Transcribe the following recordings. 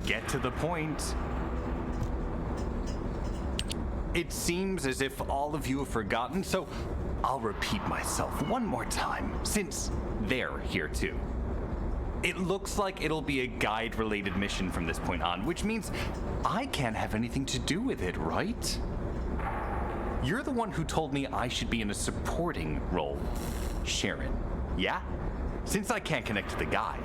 Get to the point. It seems as if all of you have forgotten, so I'll repeat myself one more time, since they're here too. It looks like it'll be a guide-related mission from this point on, which means I can't have anything to do with it, right? You're the one who told me I should be in a supporting role, Sharon, yeah? Since I can't connect to the guide.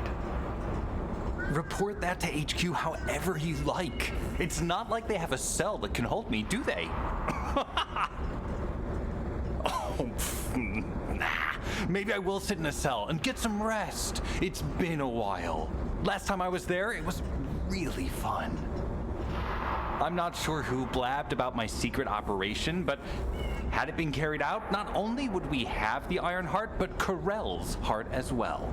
Report that to HQ however you like. It's not like they have a cell that can hold me, do they? Oh, nah. Maybe I will sit in a cell and get some rest. It's been a while. Last time I was there, it was really fun. I'm not sure who blabbed about my secret operation, but had it been carried out, not only would we have the Iron Heart, but Corell's heart as well.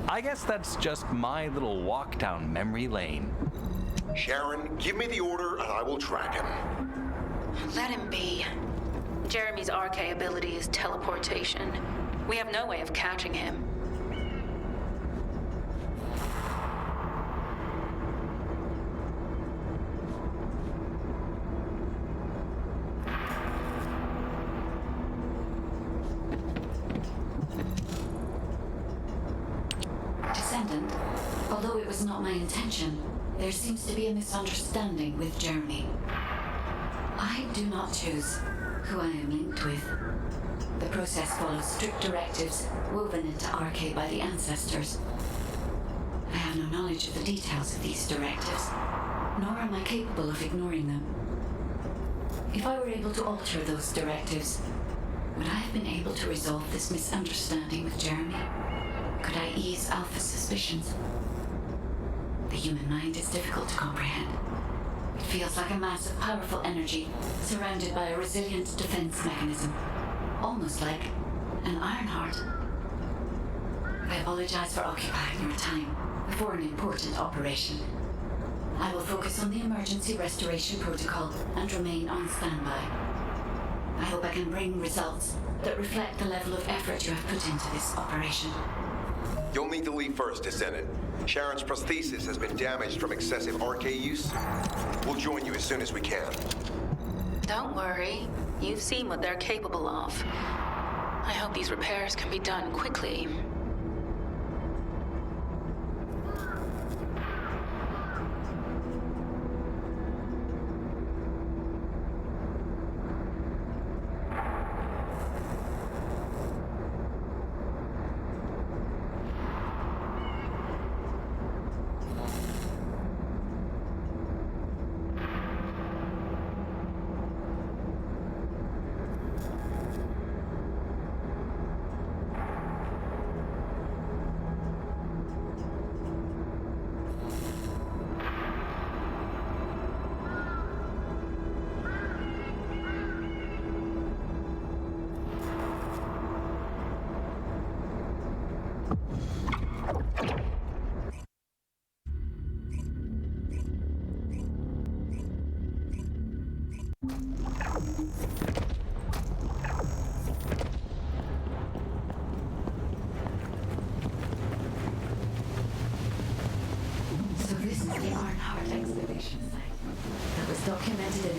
I guess that's just my little walk down memory lane. Sharon, give me the order and I will track him. Let him be. Jeremy's RK ability is teleportation. We have no way of catching him. Descendant, although it was not my intention, there seems to be a misunderstanding with Jeremy. I do not choose who I am linked with. The process follows strict directives woven into RK by the ancestors. I have no knowledge of the details of these directives, nor am I capable of ignoring them. If I were able to alter those directives, would I have been able to resolve this misunderstanding with Jeremy? Could I ease Alpha's suspicions? The human mind is difficult to comprehend. It feels like a mass of powerful energy surrounded by a resilient defense mechanism, almost like an Iron Heart. I apologize for occupying your time before an important operation. I will focus on the emergency restoration protocol and remain on standby. I hope I can bring results that reflect the level of effort you have put into this operation. You'll need to leave first, Descendant. Sharon's prosthesis has been damaged from excessive RK use. We'll join you as soon as we can. Don't worry. You've seen what they're capable of. I hope these repairs can be done quickly.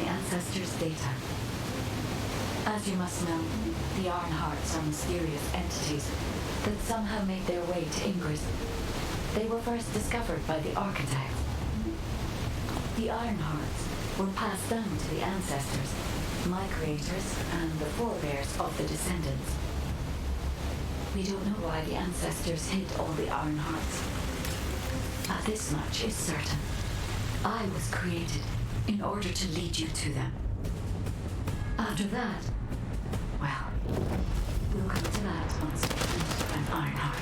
the Ancestors' data. As you must know, the Ironhearts are mysterious entities that somehow made their way to Ingress. They were first discovered by the Architect. The Ironhearts were passed down to the Ancestors, my creators, and the forebears of the Descendants. We don't know why the Ancestors hid all the Ironhearts. But this much is certain. I was created in order to lead you to them. After that, well, we'll come to that once we find an Ironheart.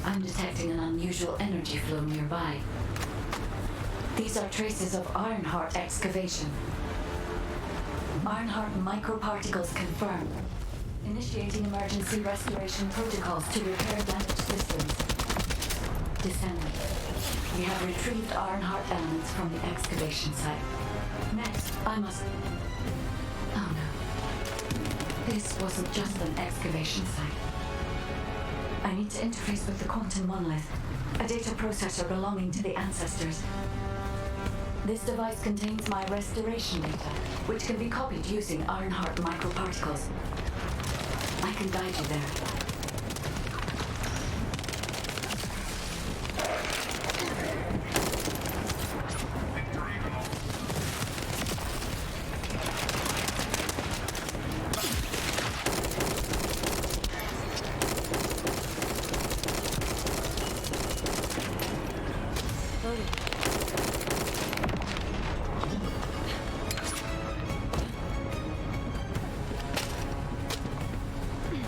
I'm detecting an unusual energy flow nearby. These are traces of Ironheart excavation. Ironheart microparticles confirmed. Initiating emergency restoration protocols to repair damaged systems. Descendant. We have retrieved Ironheart elements from the excavation site. Next, I must... Oh no. This wasn't just an excavation site. I need to interface with the quantum monolith, a data processor belonging to the Ancestors. This device contains my restoration data, which can be copied using Ironheart microparticles. I can guide you there.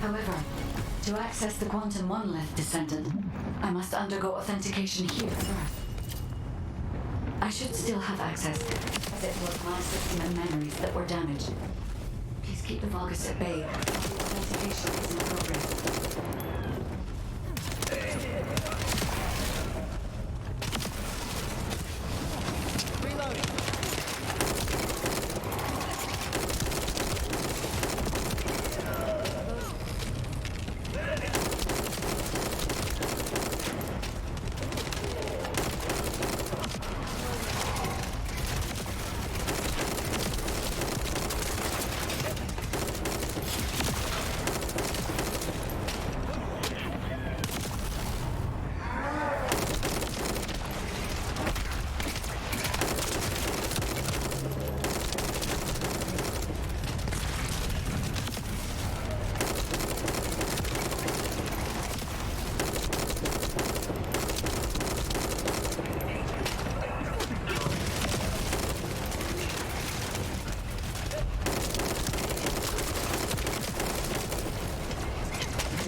However, to access the quantum monolith, Descendant, I must undergo authentication here first. I should still have access, as it was my system and memories that were damaged. Please keep the Vulgus at bay. Authentication is in progress.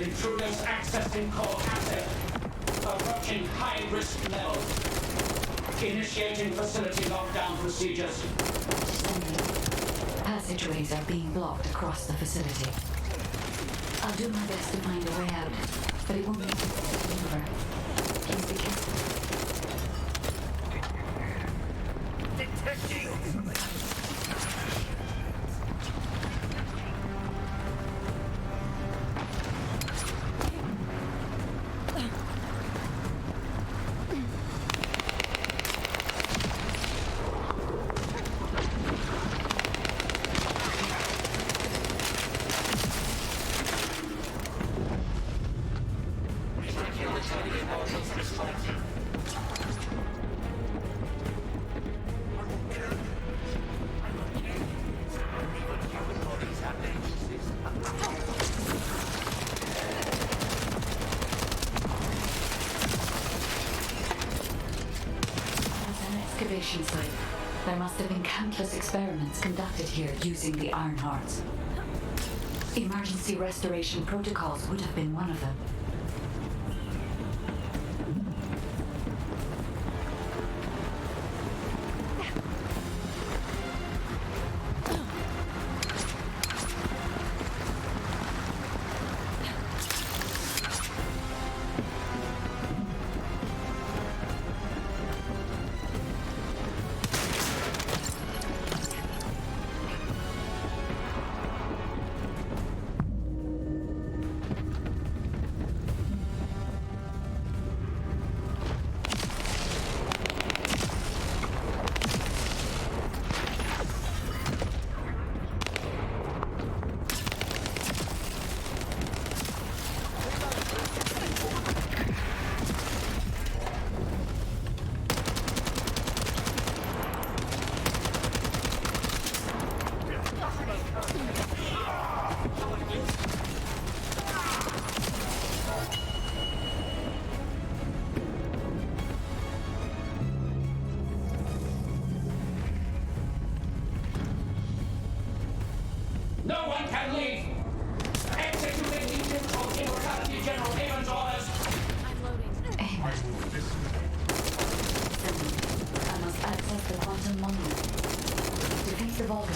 Intruders accessing core asset. Approaching high-risk levels. Initiating facility lockdown procedures. Passageways are being blocked across the facility. I'll do my best to find a way out, but it won't be easy to maneuver. Please be careful. installation site. There must have been countless experiments conducted here using the Iron Hearts. Emergency restoration protocols would have been one of them. No one can leave! Executing Agent of Immortality General Haven's orders! Amos. I must access the quantum monument. Defeat the Vulgar.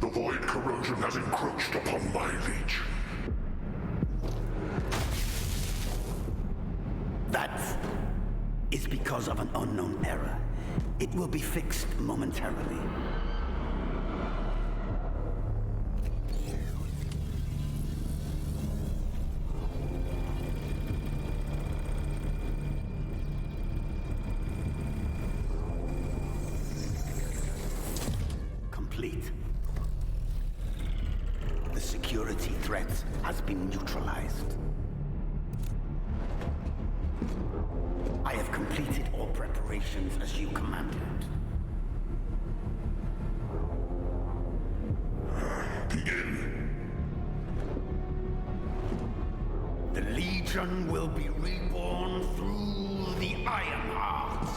The void corrosion has encroached upon my reach. That is because of an unknown error. It will be fixed momentarily. Complete. The security threat has been neutralized. I have completed all preparations as you commanded. Begin. The Legion will be reborn through the Iron Heart.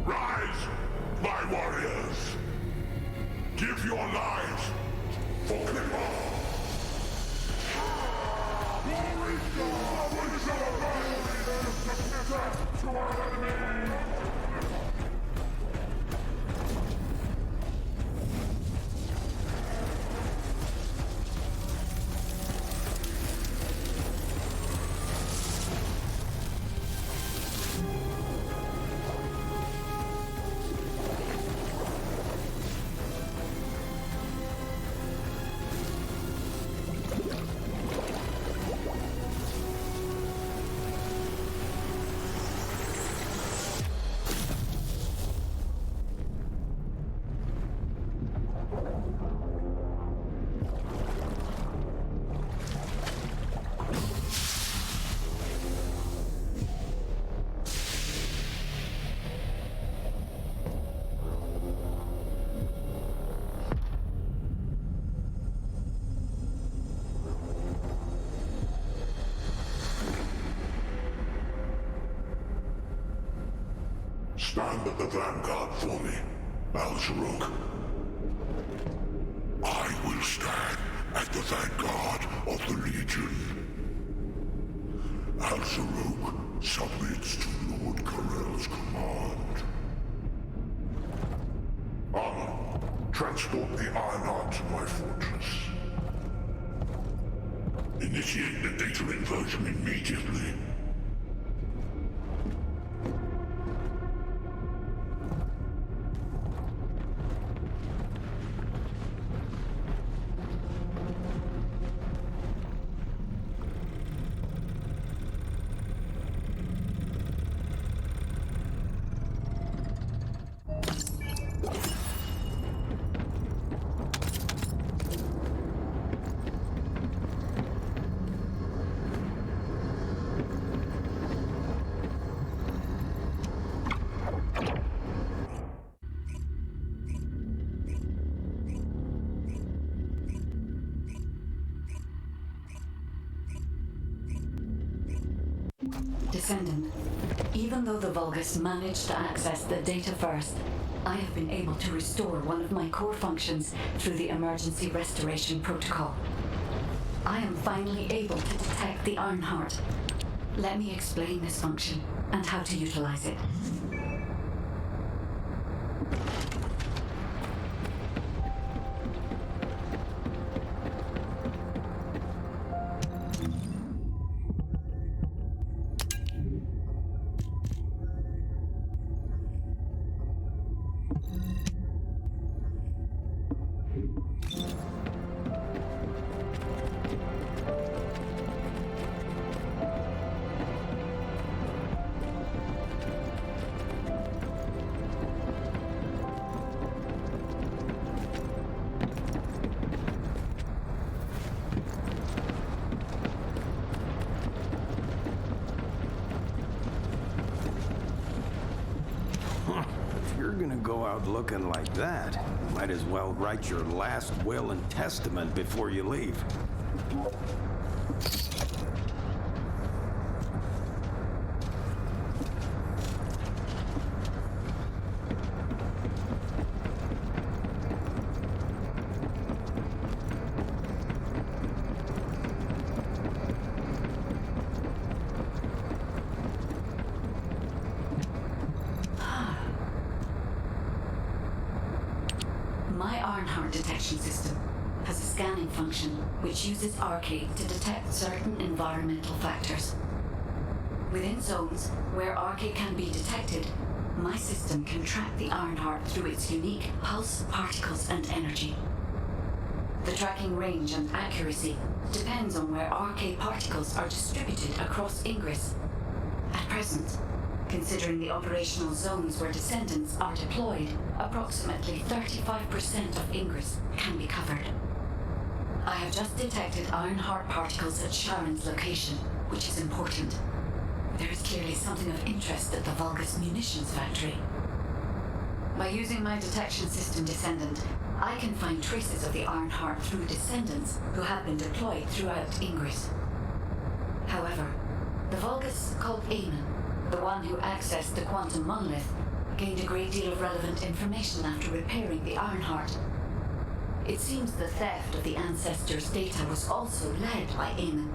Rise, my warriors. Give your lives for Clipper. We shall rise to our enemy. Stand at the vanguard for me, Al-Zaruk. I will stand at the vanguard of the Legion. Al-Zaruk submits to Lord Karel's command. Armor, transport the Ironheart to my fortress. Initiate the data inversion immediately. Descendant. Even though the Vulgus managed to access the data first, I have been able to restore one of my core functions through the emergency restoration protocol. I am finally able to detect the Ironheart. Let me explain this function and how to utilize it. If you're gonna go out looking like that, might as well write your last will and testament before you leave. My Ironheart detection system has a scanning function which uses Arcade to detect certain environmental factors. Within zones where Arcade can be detected, my system can track the Ironheart through its unique pulse, particles, and energy. The tracking range and accuracy depends on where Arcade particles are distributed across Ingress. At present, considering the operational zones where Descendants are deployed, approximately 35% of Ingress can be covered. I have just detected Ironheart particles at Sharon's location, which is important. There is clearly something of interest at the Vulgus munitions factory. By using my detection system Descendant, I can find traces of the Ironheart through Descendants who have been deployed throughout Ingress. However, the Vulgus called Eamon, the one who accessed the quantum monolith, gained a great deal of relevant information after repairing the Ironheart. It seems the theft of the Ancestors' data was also led by Eamon.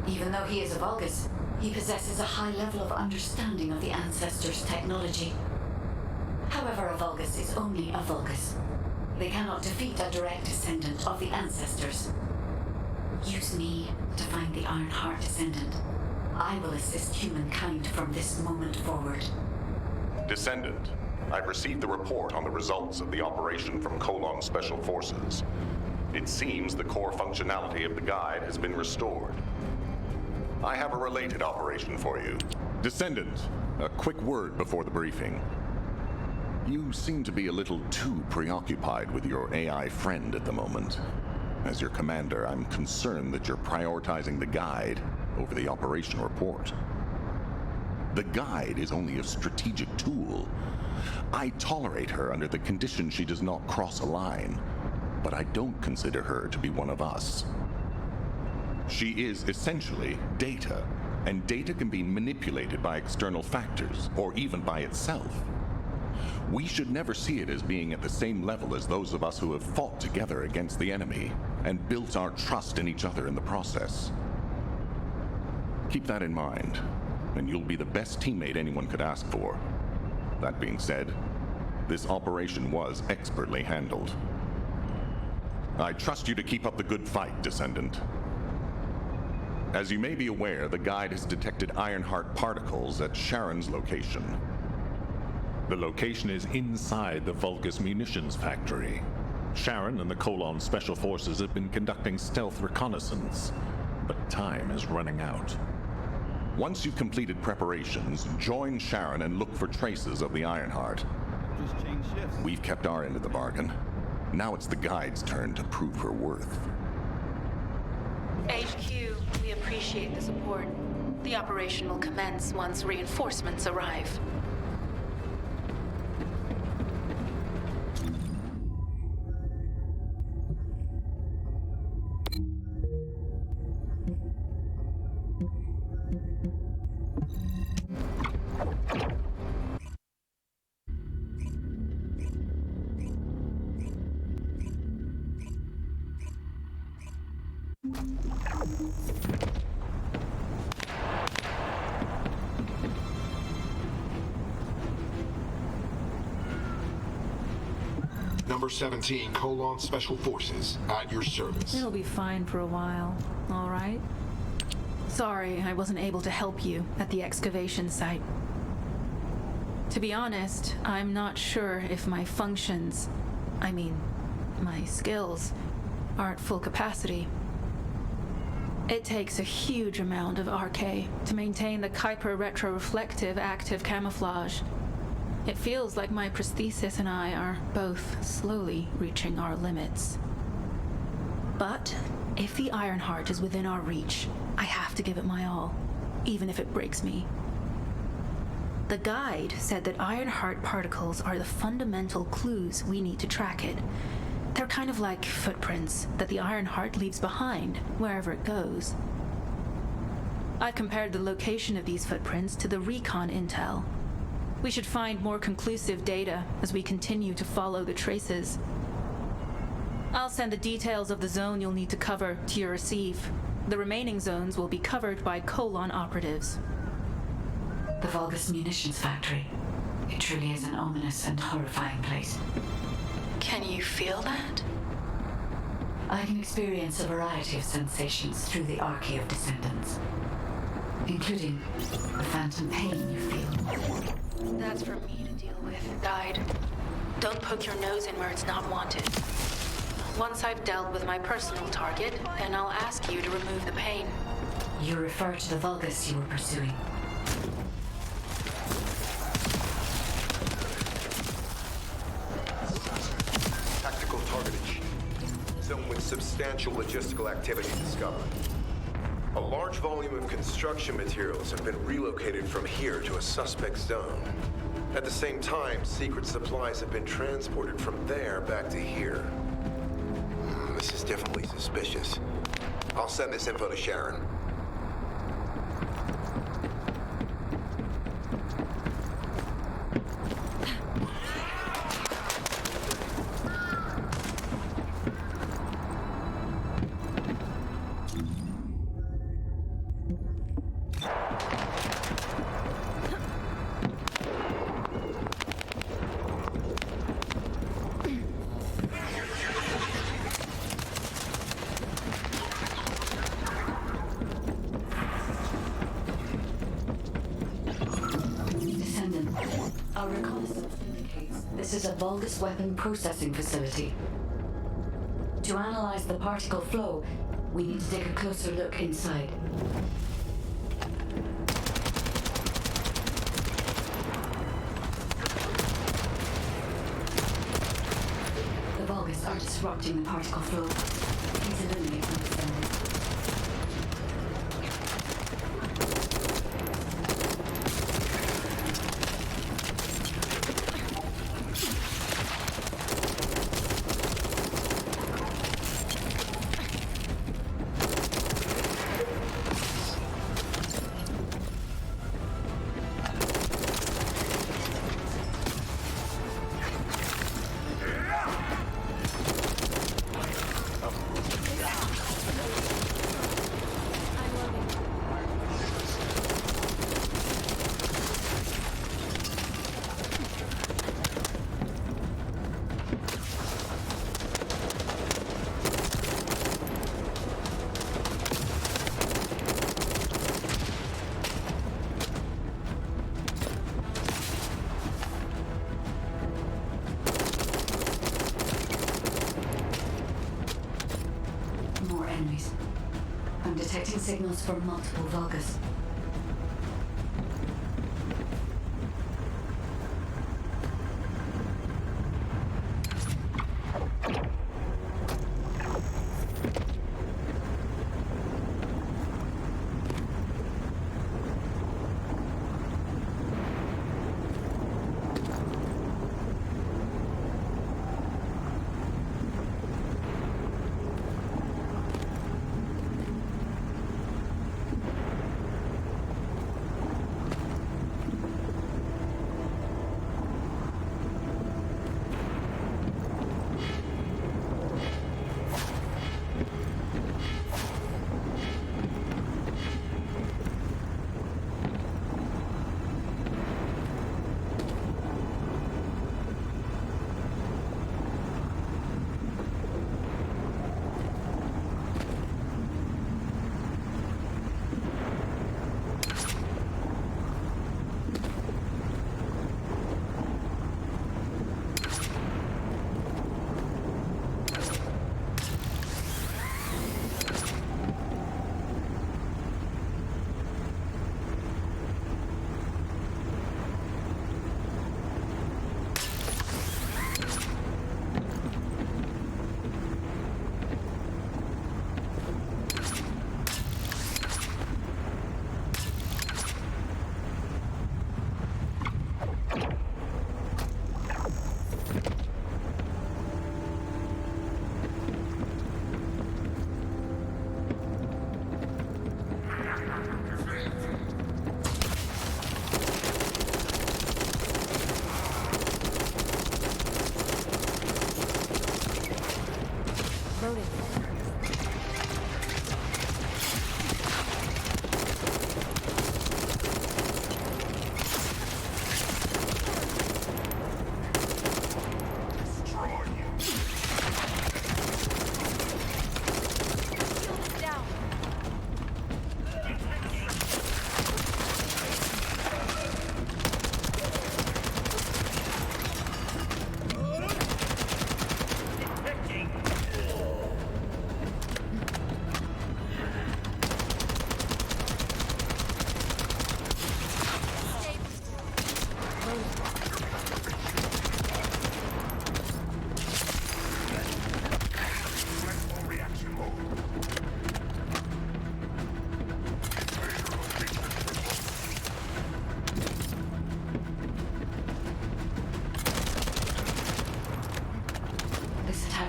Even though he is a Vulgus, he possesses a high level of understanding of the Ancestors' technology. However, a Vulgus is only a Vulgus. They cannot defeat a direct descendant of the Ancestors. Use me to find the Ironheart Descendant. I will assist humankind from this moment forward. Descendant, I've received the report on the results of the operation from Colon Special Forces. It seems the core functionality of the guide has been restored. I have a related operation for you. Descendant, a quick word before the briefing. You seem to be a little too preoccupied with your AI friend at the moment. As your commander, I'm concerned that you're prioritizing the guide over the operation report. The guide is only a strategic tool. I tolerate her under the condition she does not cross a line, but I don't consider her to be one of us. She is essentially data, and data can be manipulated by external factors, or even by itself. We should never see it as being at the same level as those of us who have fought together against the enemy and built our trust in each other in the process. Keep that in mind, and you'll be the best teammate anyone could ask for. That being said, this operation was expertly handled. I trust you to keep up the good fight, Descendant. As you may be aware, the guide has detected Ironheart particles at Sharon's location. The location is inside the Vulgus munitions factory. Sharon and the Colon Special Forces have been conducting stealth reconnaissance, but time is running out. Once you've completed preparations, join Sharon and look for traces of the Ironheart. Just change shifts. We've kept our end of the bargain. Now it's the guide's turn to prove her worth. HQ, we appreciate the support. The operation will commence once reinforcements arrive. Number 17, Colon Special Forces, at your service. It'll be fine for a while, all right? Sorry, I wasn't able to help you at the excavation site. To be honest, I'm not sure if my functions, my skills, are at full capacity. It takes a huge amount of RK to maintain the Kuiper retroreflective active camouflage. It feels like my prosthesis and I are both slowly reaching our limits. But if the Ironheart is within our reach, I have to give it my all, even if it breaks me. The guide said that Ironheart particles are the fundamental clues we need to track it. They're kind of like footprints that the Ironheart leaves behind wherever it goes. I've compared the location of these footprints to the recon intel. We should find more conclusive data as we continue to follow the traces. I'll send the details of the zone you'll need to cover to your receive. The remaining zones will be covered by Colon operatives. The Vulgus munitions factory. It truly is an ominous and horrifying place. Can you feel that? I can experience a variety of sensations through the archy of Descendants, including the phantom pain you feel. That's for me to deal with, Guide. Don't poke your nose in where it's not wanted. Once I've dealt with my personal target, then I'll ask you to remove the pain. You refer to the Vulgus you were pursuing. Tactical targeting. Zone with substantial logistical activity discovered. A large volume of construction materials have been relocated from here to a suspect zone. At the same time, secret supplies have been transported from there back to here. This is definitely suspicious. I'll send this info to Sharon. Our reconnaissance indicates this is a Vulgus weapon processing facility. To analyze the particle flow, we need to take a closer look inside. The Vulgus are disrupting the particle flow. Please eliminate them. I'm detecting signals from multiple Vulgus.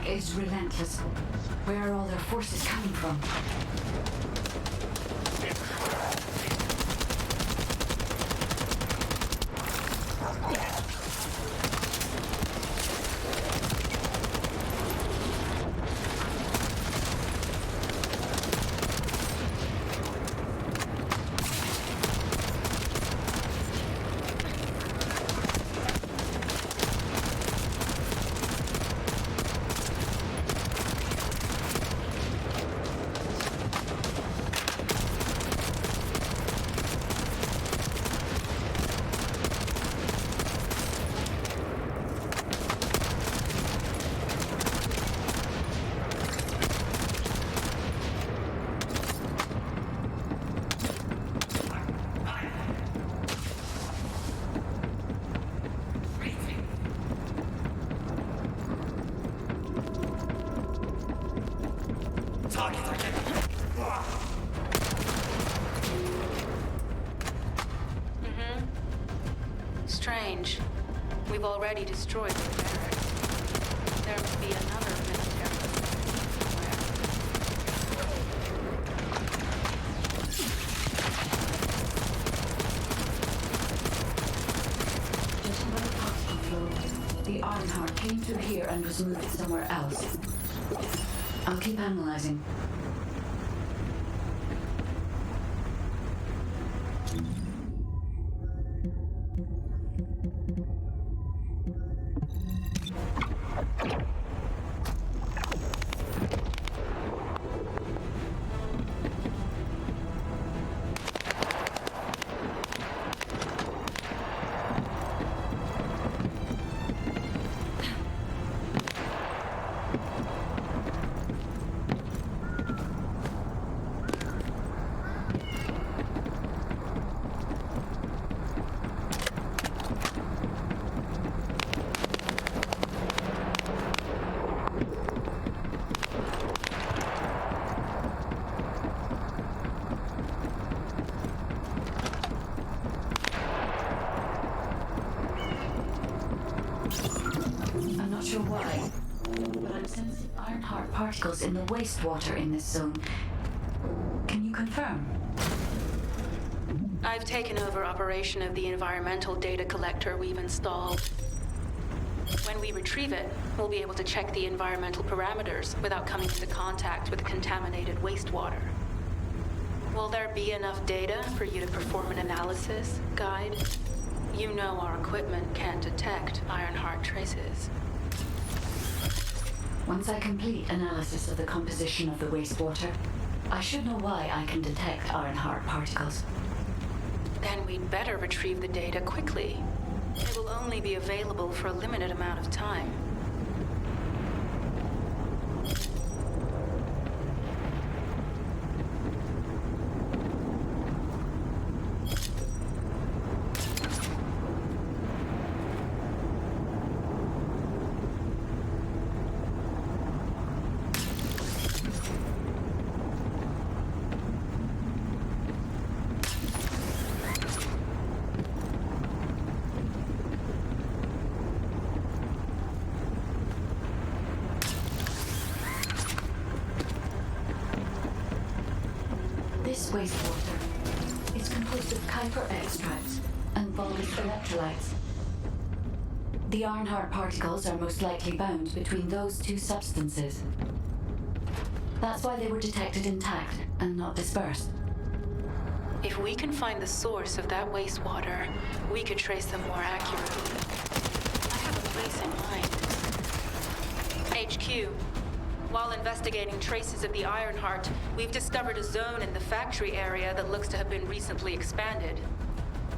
attack is relentless. Where are all their forces coming from? Strange. We've already destroyed the barracks. There must be another military somewhere. Judging by the particle flow, the Ironheart came through here and was moved somewhere else. I'll keep analyzing. Sure why, but I'm sensing Ironheart particles in the wastewater in this zone. Can you confirm? I've taken over operation of the environmental data collector we've installed. When we retrieve it, we'll be able to check the environmental parameters without coming into contact with contaminated wastewater. Will there be enough data for you to perform an analysis, Guide? You know our equipment can't detect Ironheart traces. Once I complete analysis of the composition of the wastewater, I should know why I can detect Ironheart particles. Then we'd better retrieve the data quickly. It will only be available for a limited amount of time. This wastewater is composed of Kuiper extracts and Vulgus electrolytes. The Ironheart particles are most likely bound between those two substances. That's why they were detected intact and not dispersed. If we can find the source of that wastewater, we could trace them more accurately. I have a place in mind. HQ. While investigating traces of the Ironheart, we've discovered a zone in the factory area that looks to have been recently expanded.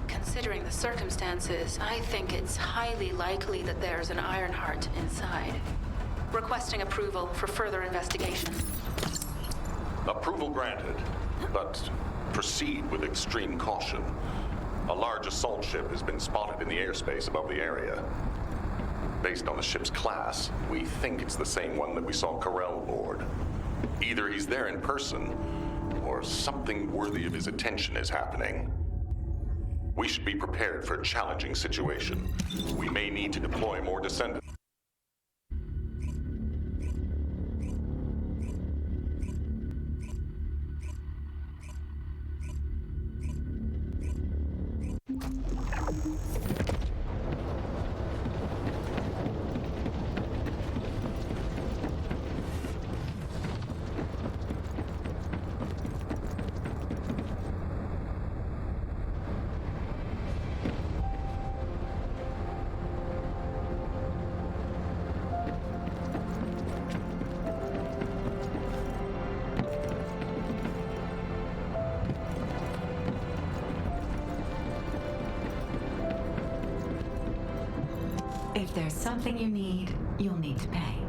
Considering the circumstances, I think it's highly likely that there's an Ironheart inside. Requesting approval for further investigation. Approval granted, but proceed with extreme caution. A large assault ship has been spotted in the airspace above the area. Based on the ship's class, we think it's the same one that we saw Carell aboard. Either he's there in person, or something worthy of his attention is happening. We should be prepared for a challenging situation. We may need to deploy more Descendants. If there's something you need, you'll need to pay.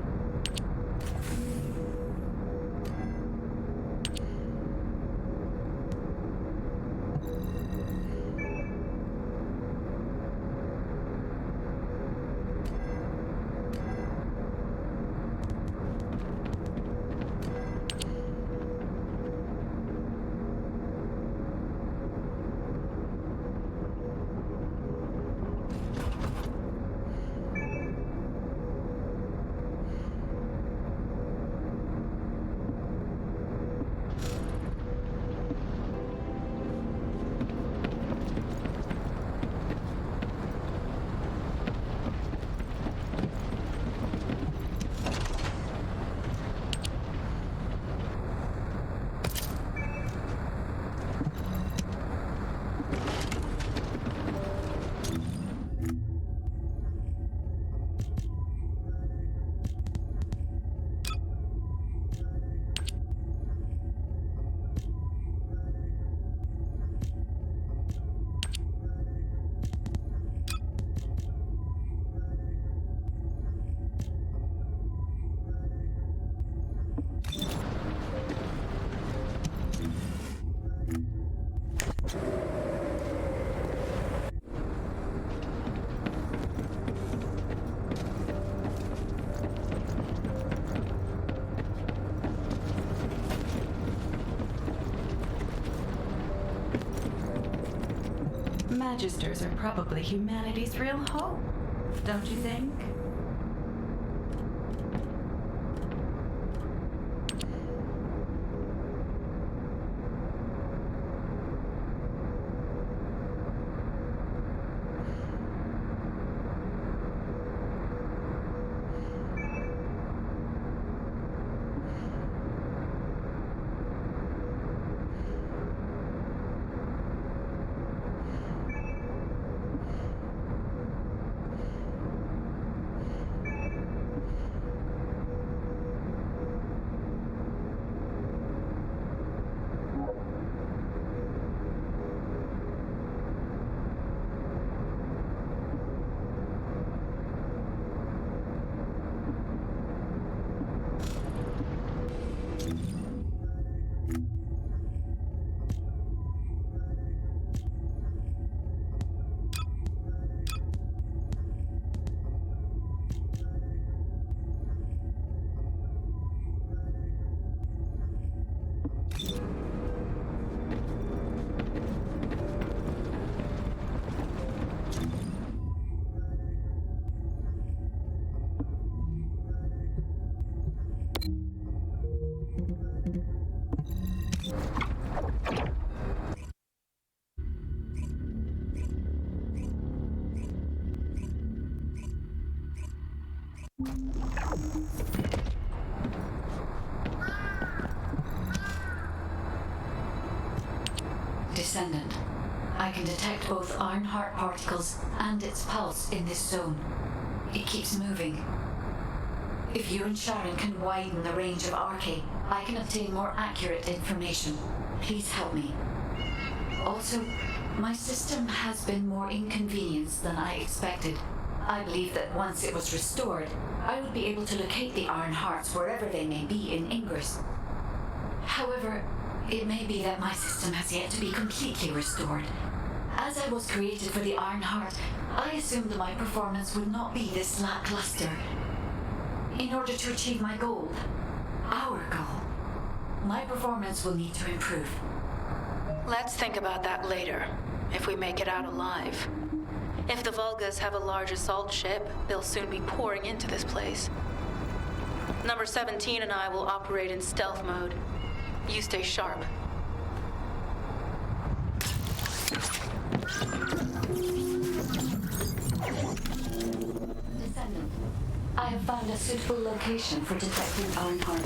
Magisters are probably humanity's real hope, don't you think? Descendant. I can detect both Ironheart particles and its pulse in this zone. It keeps moving. If you and Sharon can widen the range of Arche, I can obtain more accurate information. Please help me. Also, my system has been more inconvenienced than I expected. I believe that once it was restored, I would be able to locate the Ironhearts wherever they may be in Ingress. However, it may be that my system has yet to be completely restored. As I was created for the Ironheart, I assumed my performance would not be this lackluster. In order to achieve my goal, our goal, my performance will need to improve. Let's think about that later, if we make it out alive. If the Volgas have a large assault ship, they'll soon be pouring into this place. Number 17 and I will operate in stealth mode. You stay sharp. Descendant, I have found a suitable location for detecting Ironheart.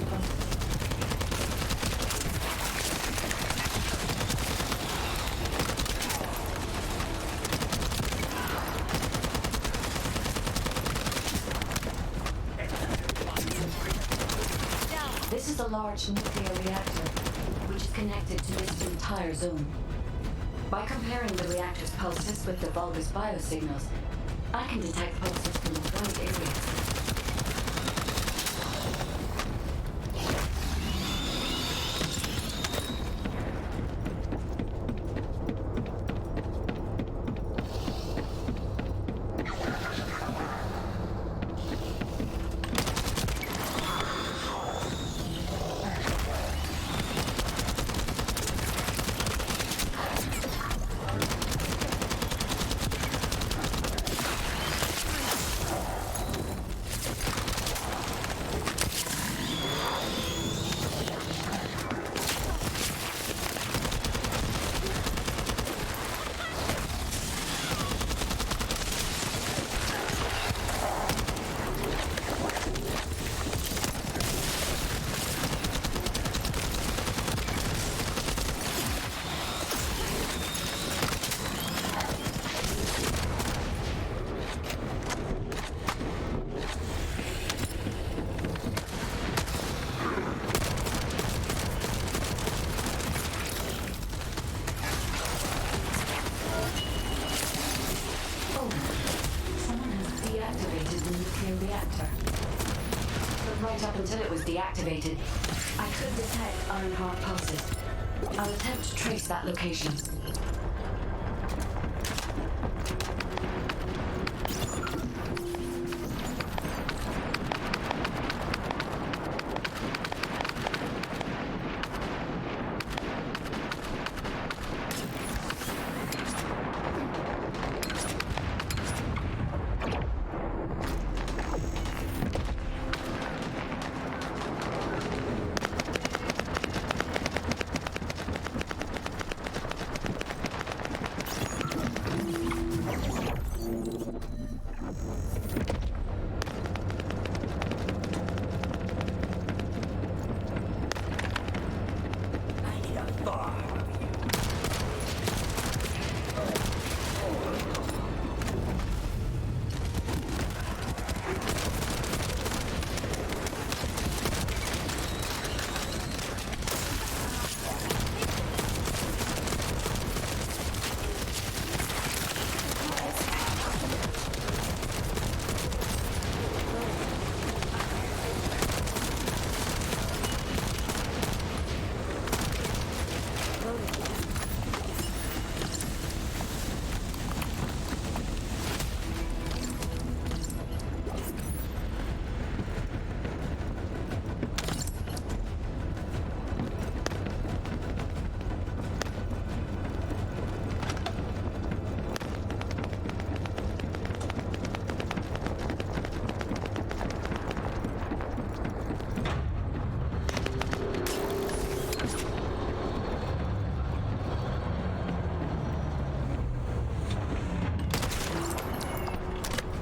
This is a large nuclear reactor, which is connected to this entire zone. By comparing the reactor's pulses with the Vulgus biosignals, I can detect pulses from the nuclear reactor. But right up until it was deactivated, I could detect Ironheart pulses. I'll attempt to trace that location.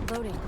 Loading.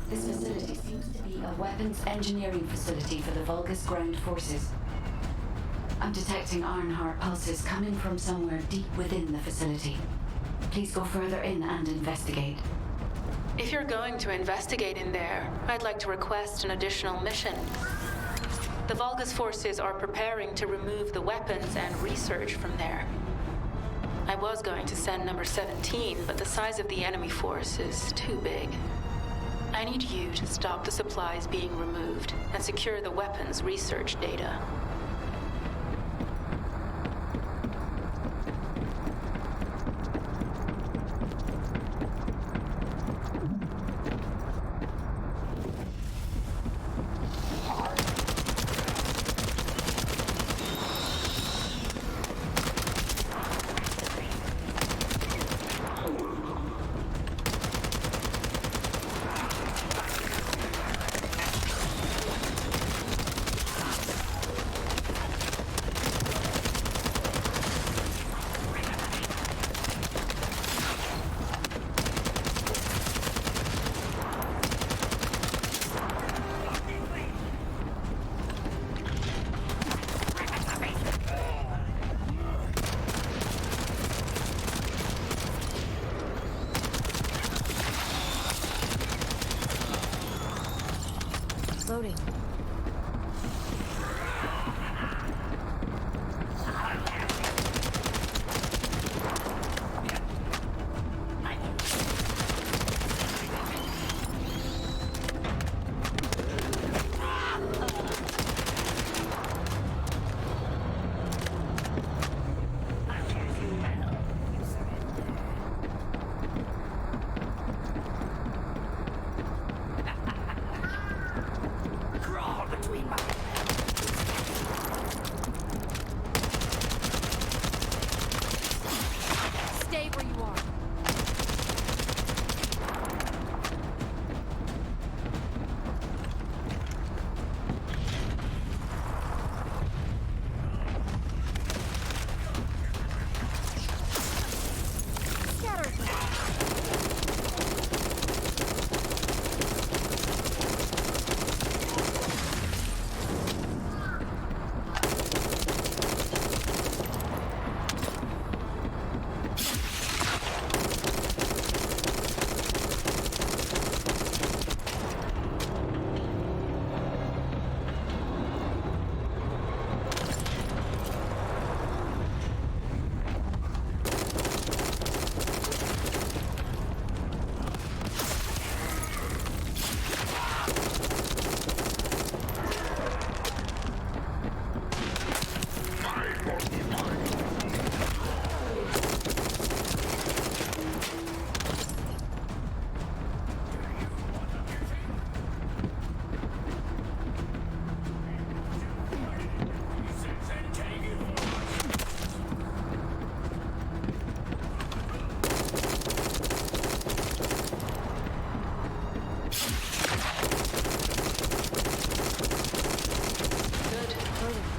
This facility seems to be a weapons engineering facility for the Vulgus ground forces. I'm detecting Ironheart pulses coming from somewhere deep within the facility. Please go further in and investigate. If you're going to investigate in there, I'd like to request an additional mission. The Vulgus forces are preparing to remove the weapons and research from there. I was going to send number 17, but the size of the enemy force is too big. I need you to stop the supplies being removed and secure the weapons research data. Reloading. Stay where you are.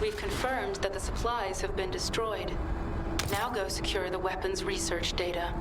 We've confirmed that the supplies have been destroyed. Now go secure the weapons research data.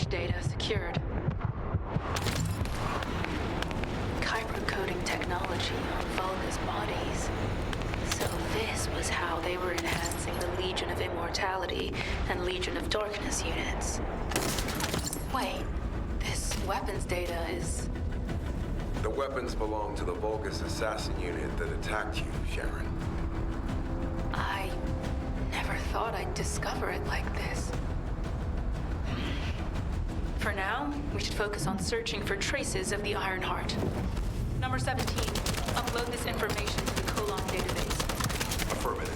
research data secured. Coding technology on Vulga's bodies. So this was how they were enhancing the Legion of Immortality and Legion of Darkness units. Wait, this weapons data is... The weapons belong to the Vulgus assassin unit that attacked you, Sharon. I never thought I'd discover it like this. For now, we should focus on searching for traces of the Ironheart. Number 17, upload this information to the Colon database. Affirmative.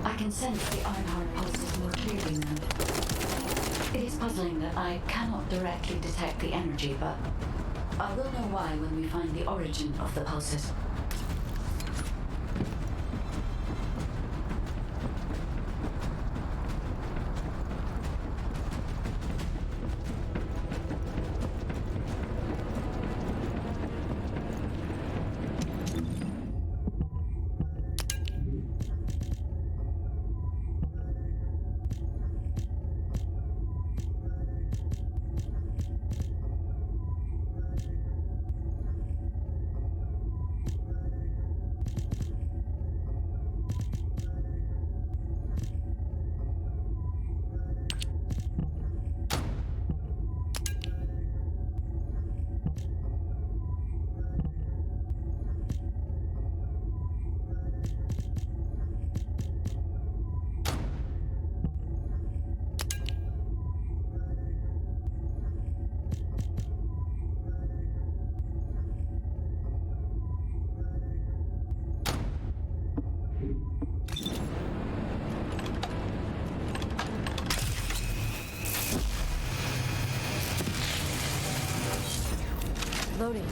I can sense the Ironheart pulses more clearly now. It is puzzling that I cannot directly detect the energy, but I will know why when we find the origin of the pulses. Loading.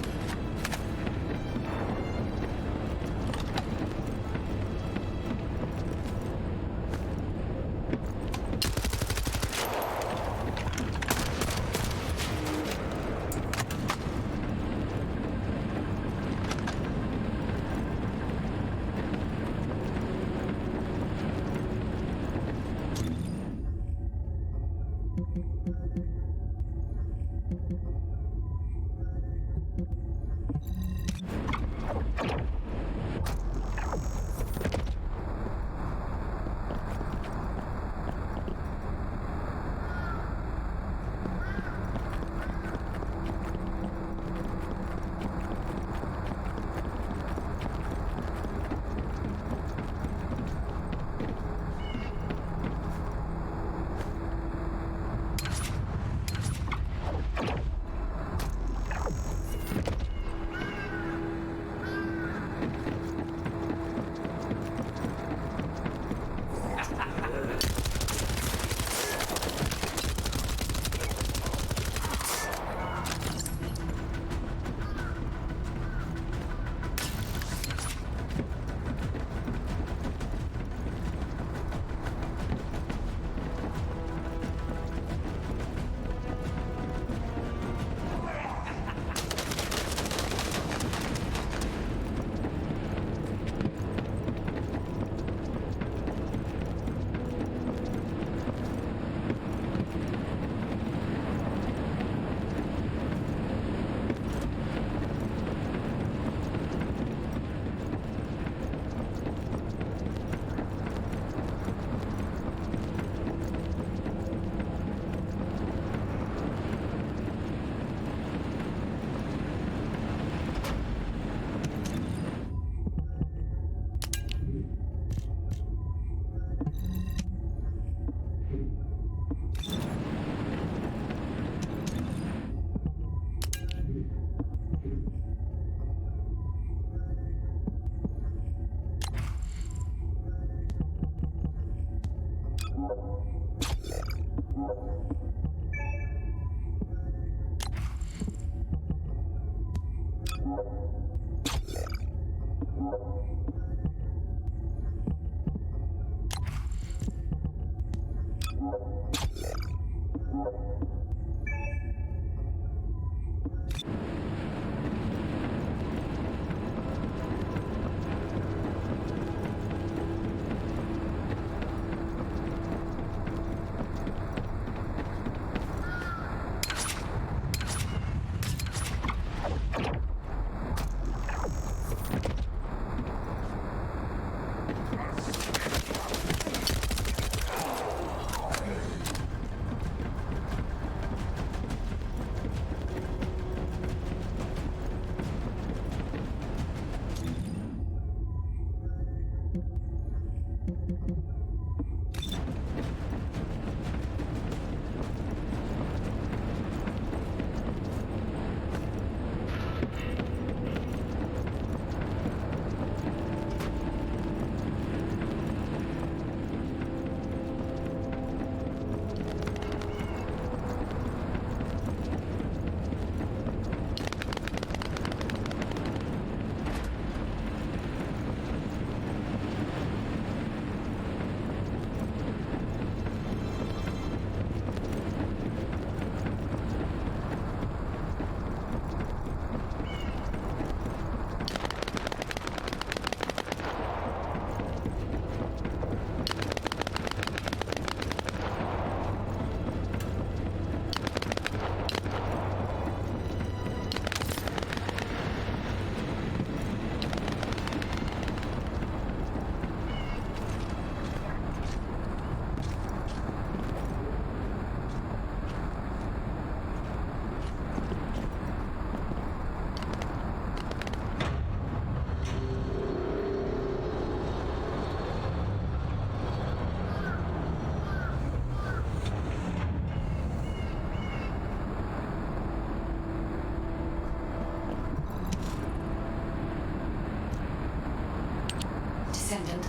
Descendant,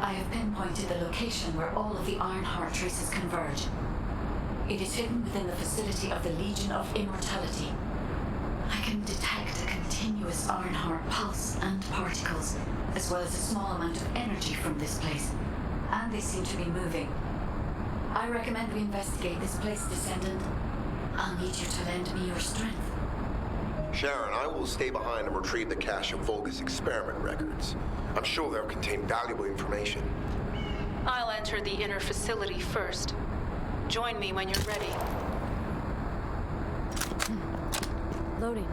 I have pinpointed the location where all of the Ironheart traces converge. It is hidden within the facility of the Legion of Immortality. I can detect a continuous Ironheart pulse and particles, as well as a small amount of energy from this place. And they seem to be moving. I recommend we investigate this place, Descendant. I'll need you to lend me your strength. Sharon, I will stay behind and retrieve the cache of Vulgus experiment records. I'm sure they'll contain valuable information. I'll enter the inner facility first. Join me when you're ready. Loading.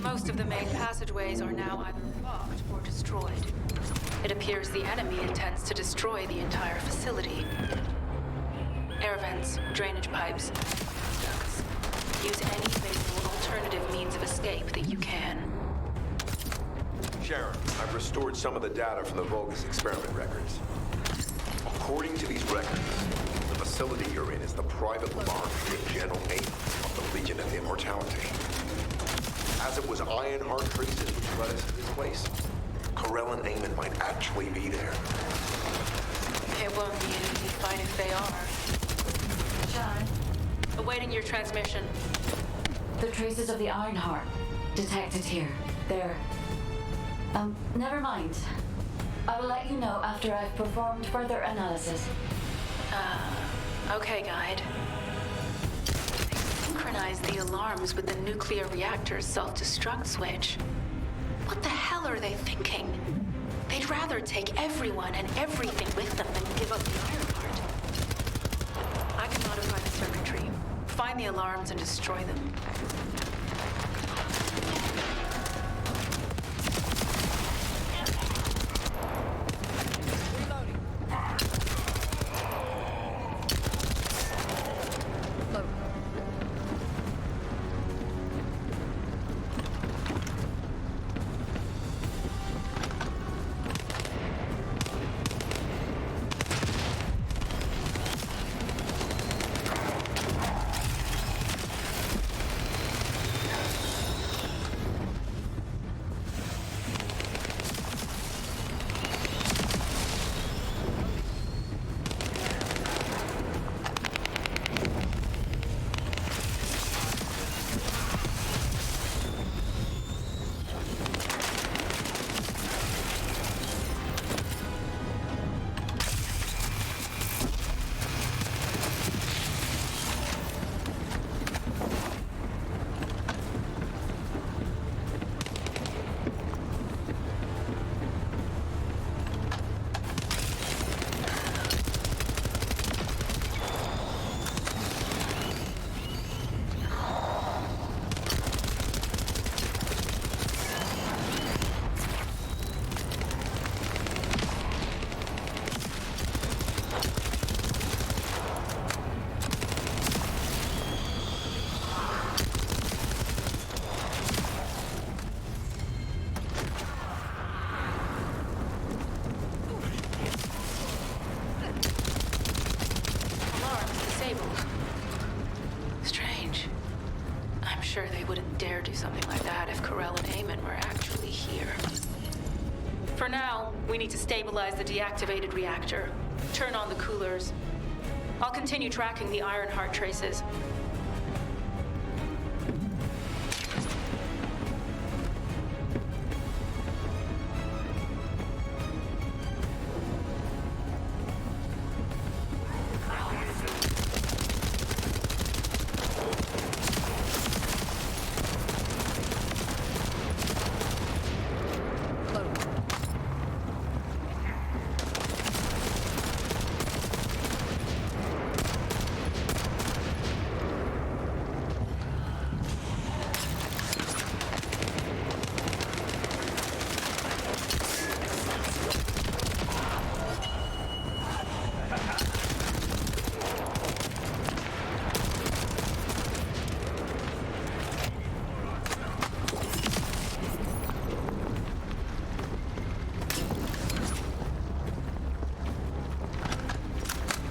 Most of the main passageways are now either blocked or destroyed. It appears the enemy intends to destroy the entire facility. Air air vents, drainage pipes, ducts. Use any available alternative means of escape that you can. Sharon, I've restored some of the data from the Vulgus experiment records. According to these records, the facility you're in is the private laboratory of General Aim of the Legion of Immortality. As it was Ironheart traces which led us to this place, Corell and Eamon might actually be there. It won't be an easy fight if they are. Sharon, Awaiting your transmission. the traces of the Ironheart detected here. They're... never mind. I will let you know after I've performed further analysis. Okay, Guide. Synchronize the alarms with the nuclear reactor's self-destruct switch. What the hell are they thinking? They'd rather take everyone and everything with them than give up the Ironheart. I can modify the circuitry, find the alarms and destroy them. Sure they wouldn't dare do something like that if Corell and Eamon were actually here. For now, we need to stabilize the deactivated reactor, turn on the coolers. I'll continue tracking the Ironheart traces.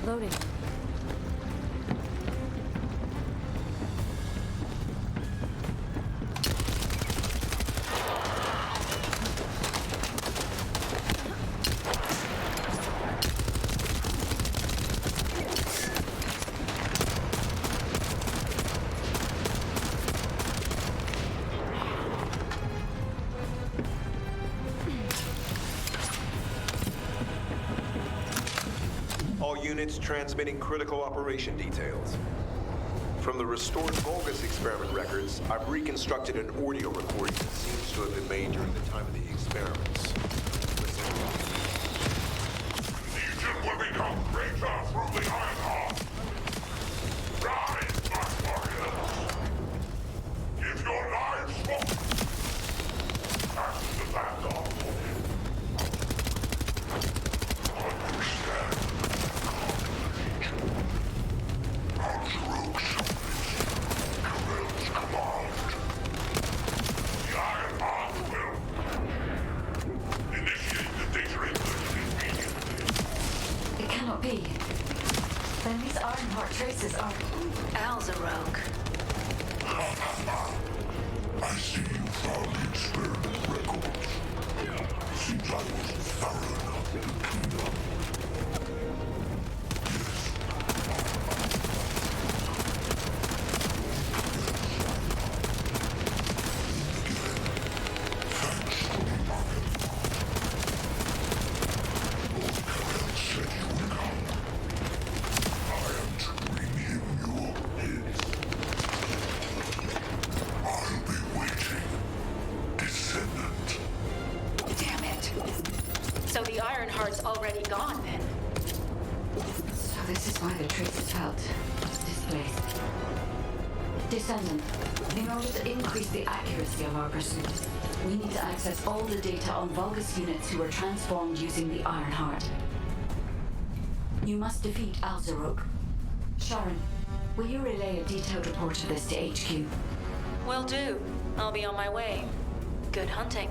Loading. All units transmitting critical operation details. From the restored Vulgus experiment records, I've reconstructed an audio recording that seems to have been made during the time of the experiments. Legion will become greater through the Ironheart. Rise, my warriors! Give your lives for... After the Vanguard. Understand. rogue. I see you found the experiment records. Seems I wasn't thorough enough to clean up. Damn it! So the Ironheart's already gone then? So this is why the trace is felt displaced. Descendant, in order to increase the accuracy of our pursuit, we need to access all the data on Vulgus units who were transformed using the Ironheart. You must defeat Alzarok. Sharon, will you relay a detailed report of this to HQ? Will do. I'll be on my way. Good hunting.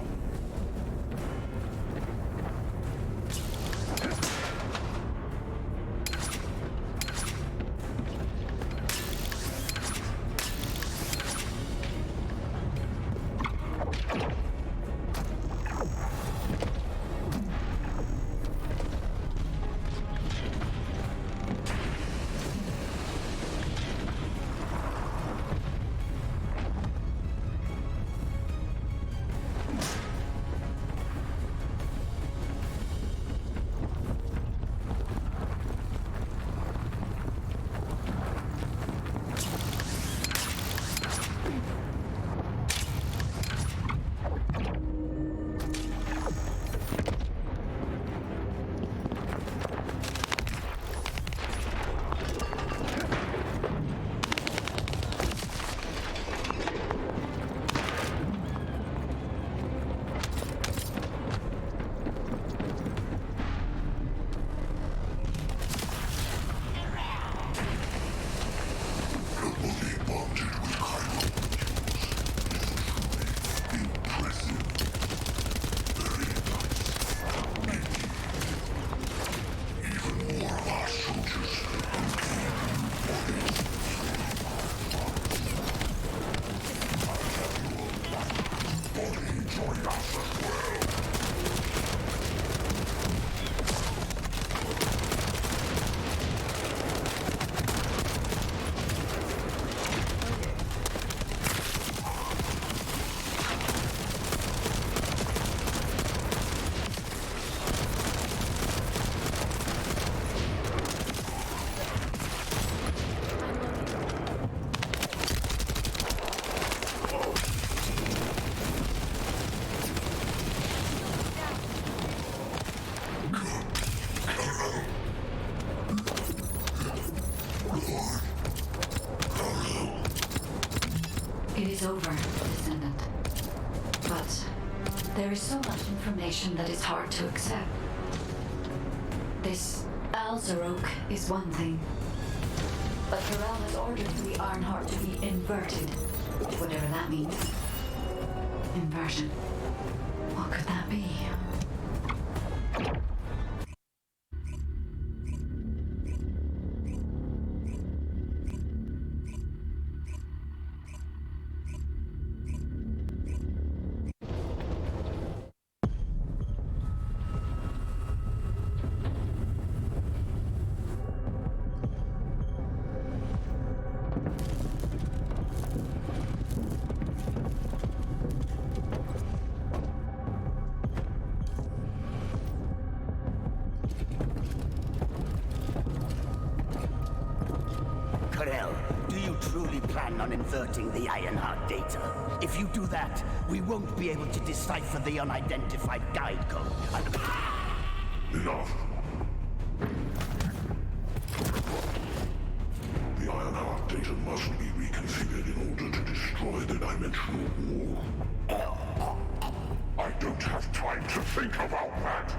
It is over, Descendant. But there is so much information that is hard to accept. This Alzarok is one thing, but Corel has ordered the Ironheart to be inverted, whatever that means. Inversion. What could that be? Do you truly plan on inverting the Ironheart data? If you do that, we won't be able to decipher the unidentified guide code. Enough. The Ironheart data must be reconfigured in order to destroy the dimensional wall. I don't have time to think about that.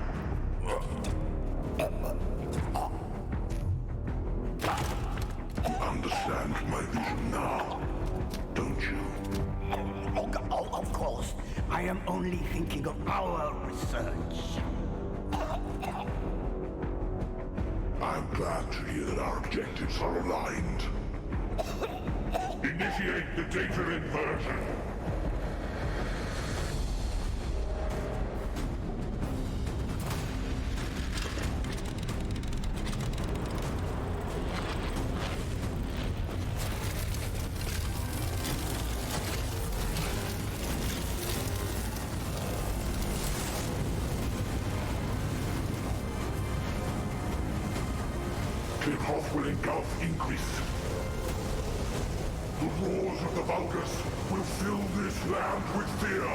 You understand my vision now, don't you? Oh, of course. I am only thinking of our research. I'm glad to hear that our objectives are aligned. initiate the data inversion. Tip-off will engulf increase. The roars of the Vulgus will fill this land with fear.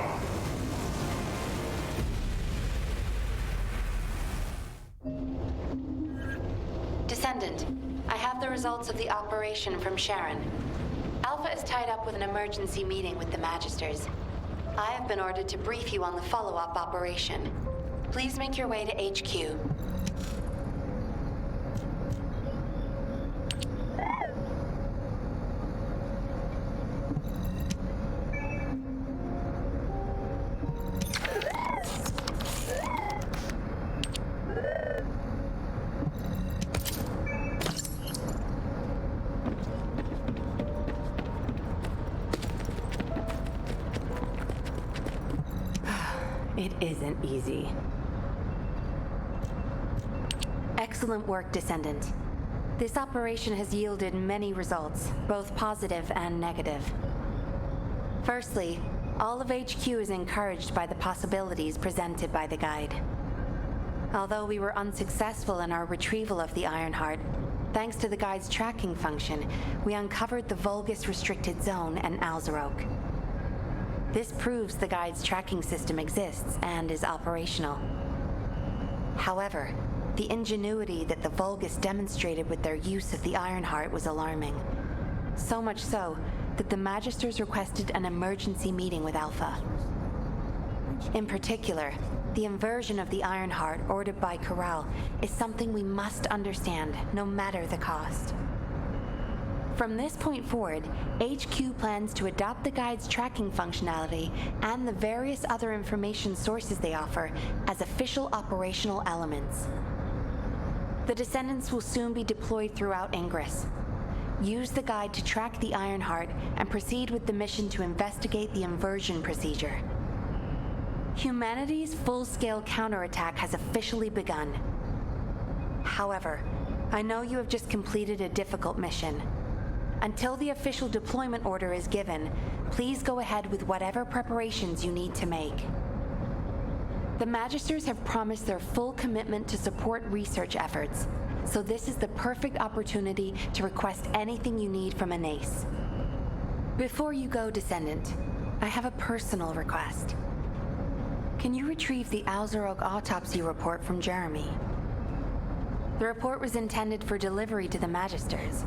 Descendant, I have the results of the operation from Sharon. Alpha is tied up with an emergency meeting with the Magisters. I have been ordered to brief you on the follow-up operation. Please make your way to HQ. It isn't easy. Excellent work, Descendant. This operation has yielded many results, both positive and negative. Firstly, all of HQ is encouraged by the possibilities presented by the Guide. Although we were unsuccessful in our retrieval of the Ironheart, thanks to the Guide's tracking function, we uncovered the Vulgus Restricted Zone and Alzarok. This proves the Guide's tracking system exists and is operational. However, the ingenuity that the Vulgus demonstrated with their use of the Ironheart was alarming. So much so that the Magisters requested an emergency meeting with Alpha. In particular, the inversion of the Ironheart ordered by Corral is something we must understand, no matter the cost. From this point forward, HQ plans to adopt the Guide's tracking functionality and the various other information sources they offer as official operational elements. The Descendants will soon be deployed throughout Ingress. Use the Guide to track the Ironheart and proceed with the mission to investigate the inversion procedure. Humanity's full-scale counterattack has officially begun. However, I know you have just completed a difficult mission. Until the official deployment order is given, please go ahead with whatever preparations you need to make. The Magisters have promised their full commitment to support research efforts, so this is the perfect opportunity to request anything you need from an ace. Before you go, Descendant, I have a personal request. Can you retrieve the Alzarok autopsy report from Jeremy? The report was intended for delivery to the Magisters.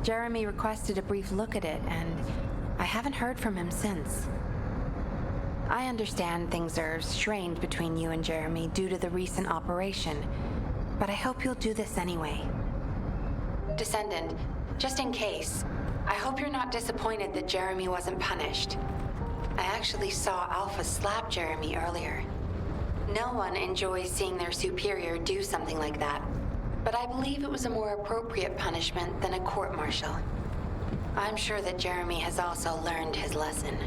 Jeremy requested a brief look at it, and I haven't heard from him since. I understand things are strained between you and Jeremy due to the recent operation, but I hope you'll do this anyway. Descendant, just in case, I hope you're not disappointed that Jeremy wasn't punished. I actually saw Alpha slap Jeremy earlier. No one enjoys seeing their superior do something like that, but I believe it was a more appropriate punishment than a court-martial. I'm sure that Jeremy has also learned his lesson.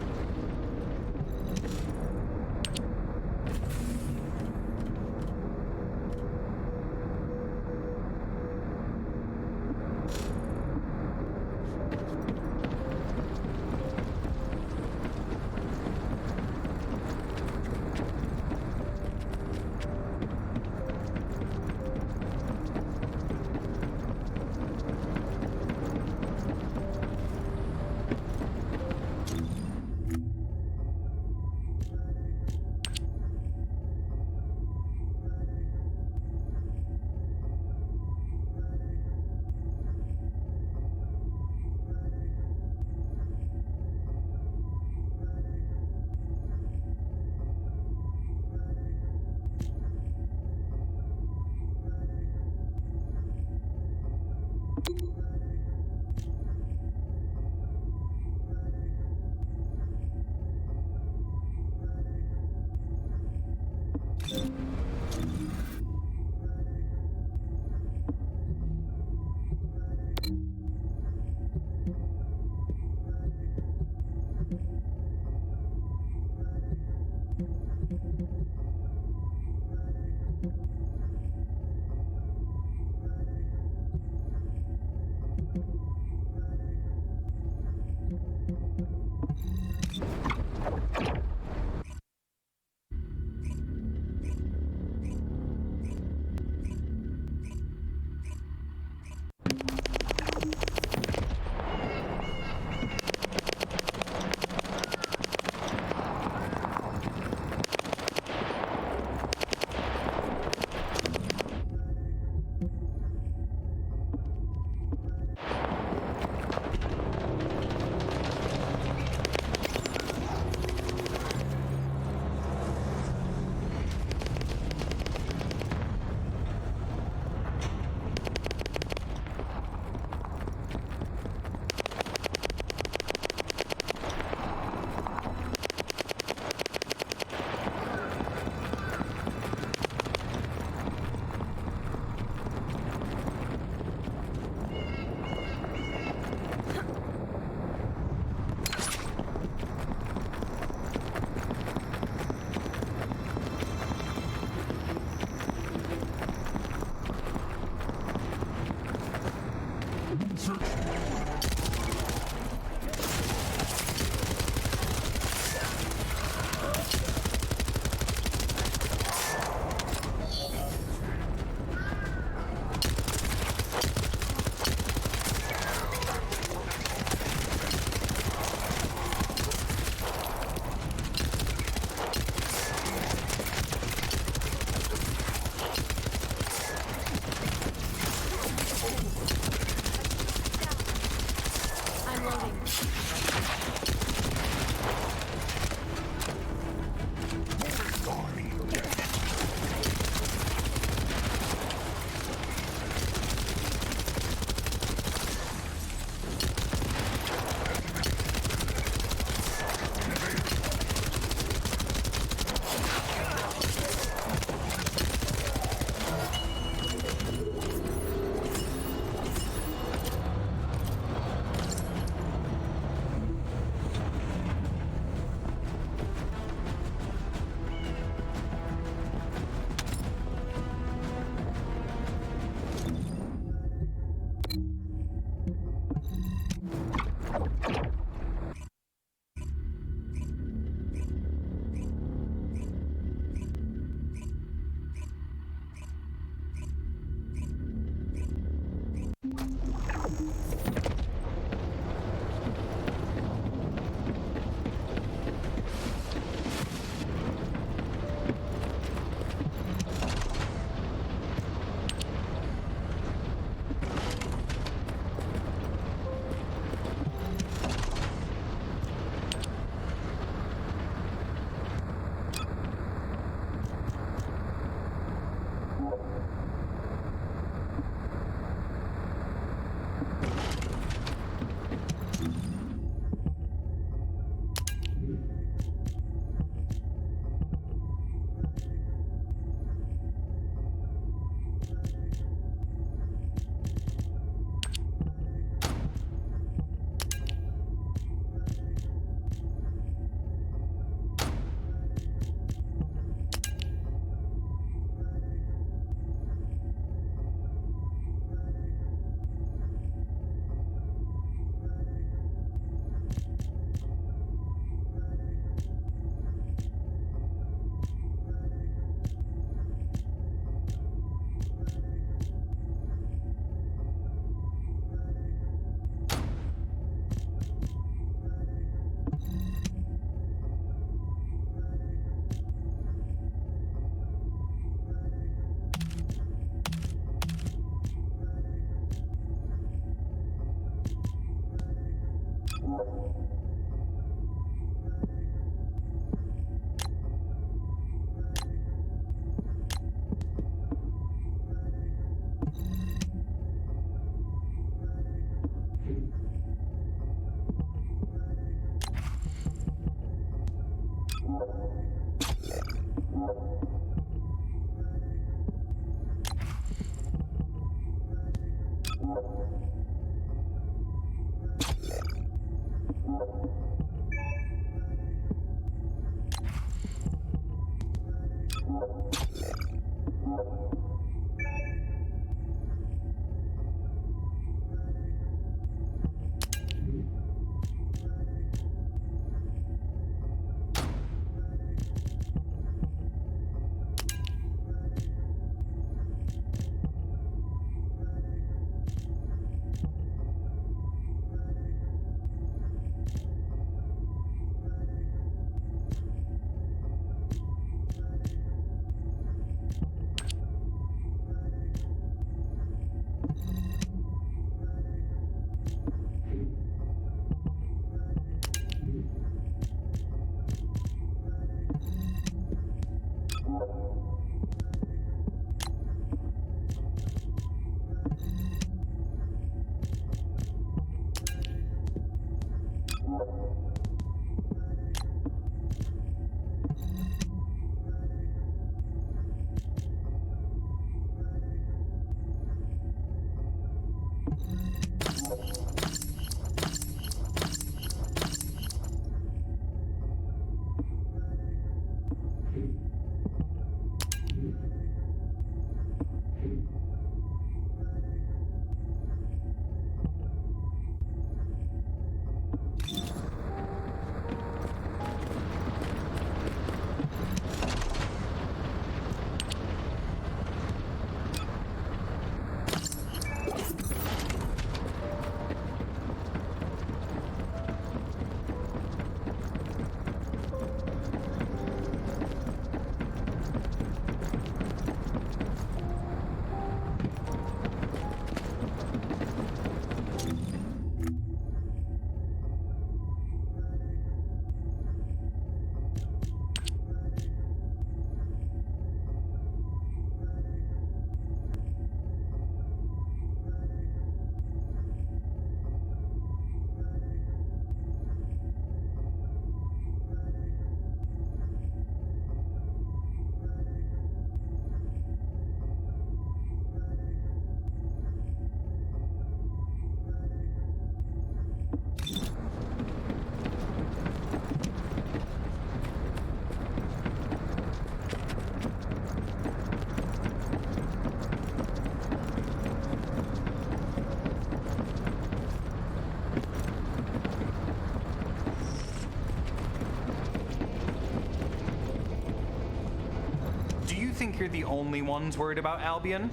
think you're the only ones worried about Albion?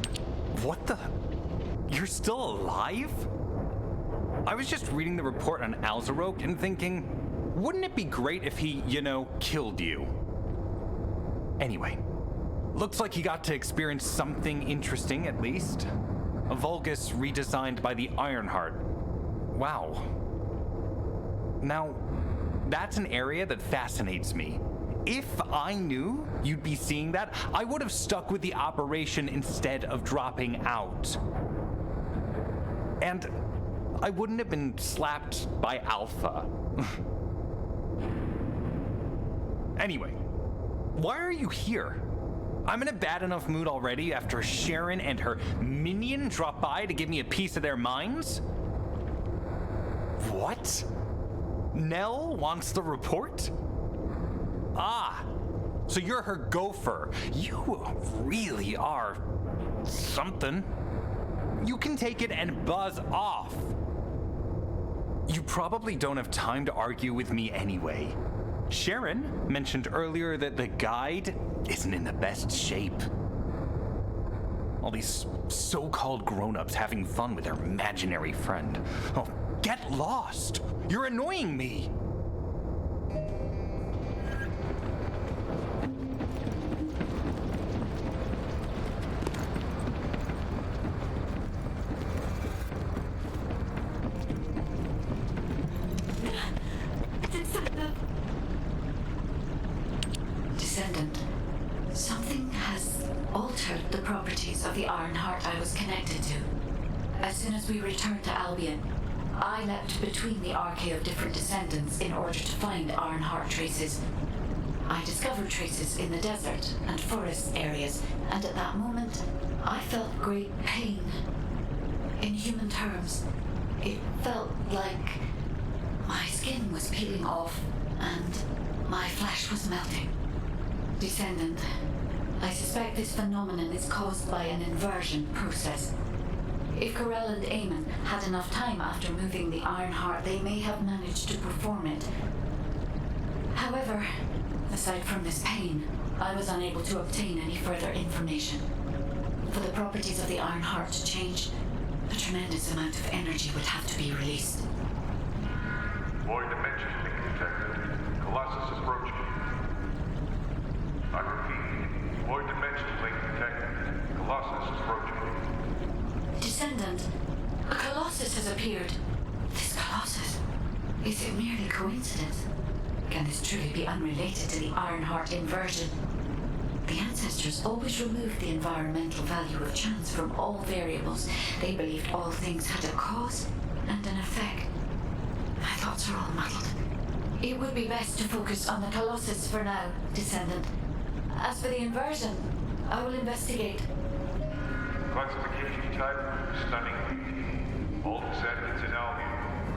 What the? You're still alive? I was just reading the report on Alzarok and thinking, wouldn't it be great if he, killed you? Anyway, looks like he got to experience something interesting at least. A Vulgus redesigned by the Ironheart. Wow. Now, that's an area that fascinates me. If I knew you'd be seeing that, I would have stuck with the operation instead of dropping out. And I wouldn't have been slapped by Alpha. Anyway, why are you here? I'm in a bad enough mood already after Sharon and her minion drop by to give me a piece of their minds? What? Nell wants the report? Ah, so you're her gopher. You really are something. You can take it and buzz off. You probably don't have time to argue with me anyway. Sharon mentioned earlier that the guide isn't in the best shape. All these so-called grown-ups having fun with their imaginary friend. Oh, get lost! You're annoying me! Descendant, something has altered the properties of the Ironheart I was connected to. As soon as we returned to Albion, I leapt between the arcade of different descendants in order to find Ironheart traces. I discovered traces in the desert and forest areas, and at that moment, I felt great pain. In human terms, it felt like my skin was peeling off and my flesh was melting. Descendant, I suspect this phenomenon is caused by an inversion process. If Corell and Eamon had enough time after moving the Ironheart, they may have managed to perform it. However, aside from this pain, I was unable to obtain any further information. For the properties of the Ironheart to change, a tremendous amount of energy would have to be released. Void dimension link detected. Colossus approaching. I repeat, void dimension link detected. Colossus approaching. Descendant, a Colossus has appeared. This Colossus, is it merely coincidence? Can this truly be unrelated to the Ironheart inversion? The ancestors always removed the environmental value of chance from all variables. They believed all things had a cause and an effect. My thoughts are all muddled. It would be best to focus on the Colossus for now, Descendant. As for the inversion, I will investigate. Classification type, stunning beauty. All descendants in Albion,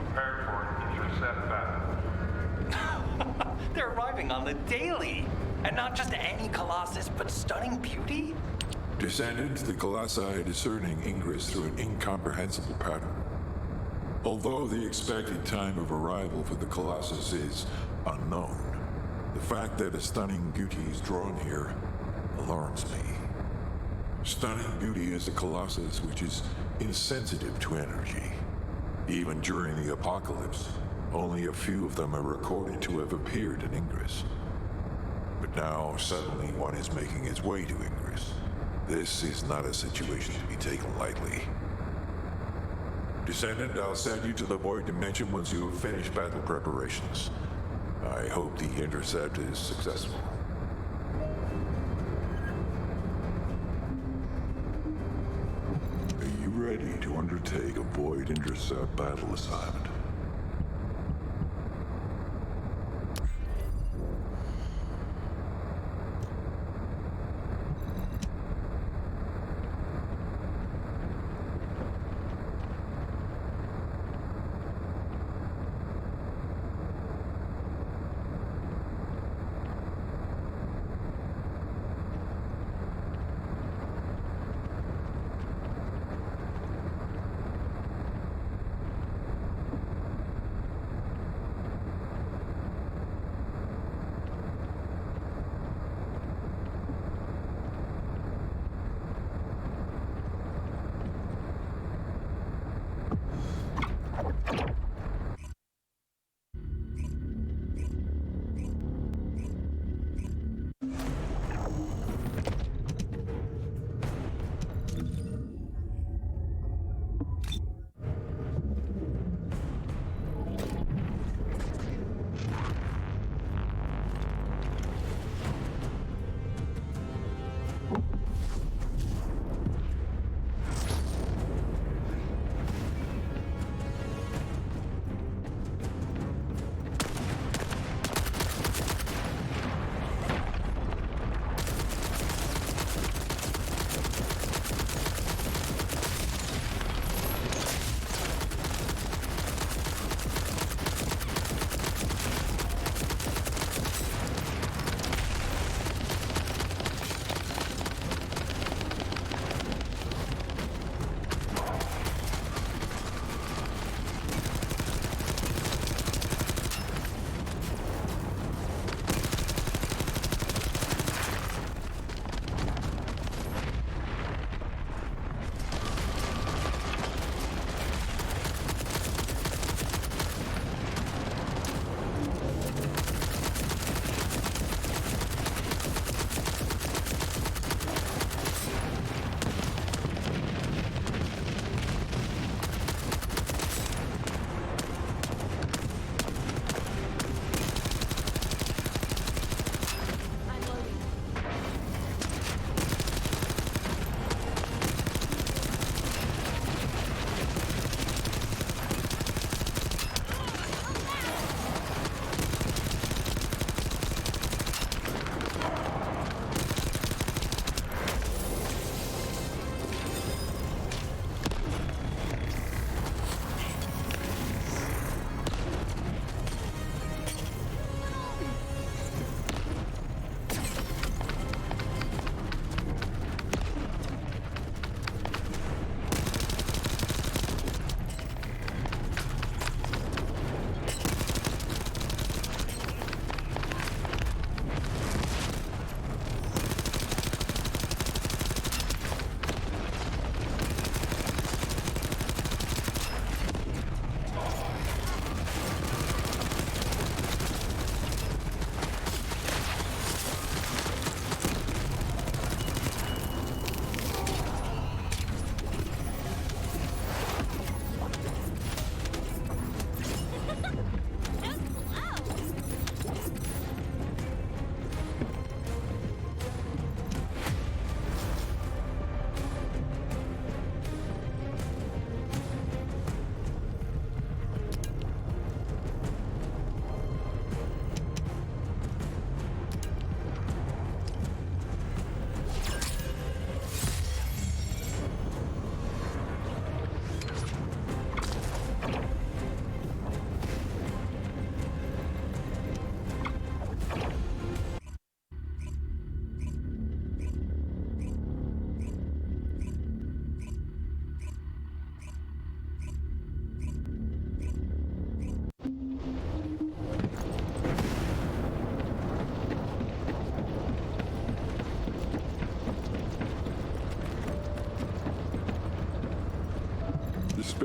prepare for an intercept battle. They're arriving on the daily. And not just any Colossus, but stunning beauty? Descendant, the Colossi are discerning Ingress through an incomprehensible pattern. Although the expected time of arrival for the Colossus is unknown, the fact that a stunning beauty is drawn here alarms me. Stunning beauty is a Colossus which is insensitive to energy. Even during the apocalypse, only a few of them are recorded to have appeared in Ingress. But now, suddenly, one is making its way to Ingress. This is not a situation to be taken lightly. Descendant, I'll send you to the Void Dimension once you have finished battle preparations. I hope the intercept is successful. Are you ready to undertake a Void Intercept battle assignment?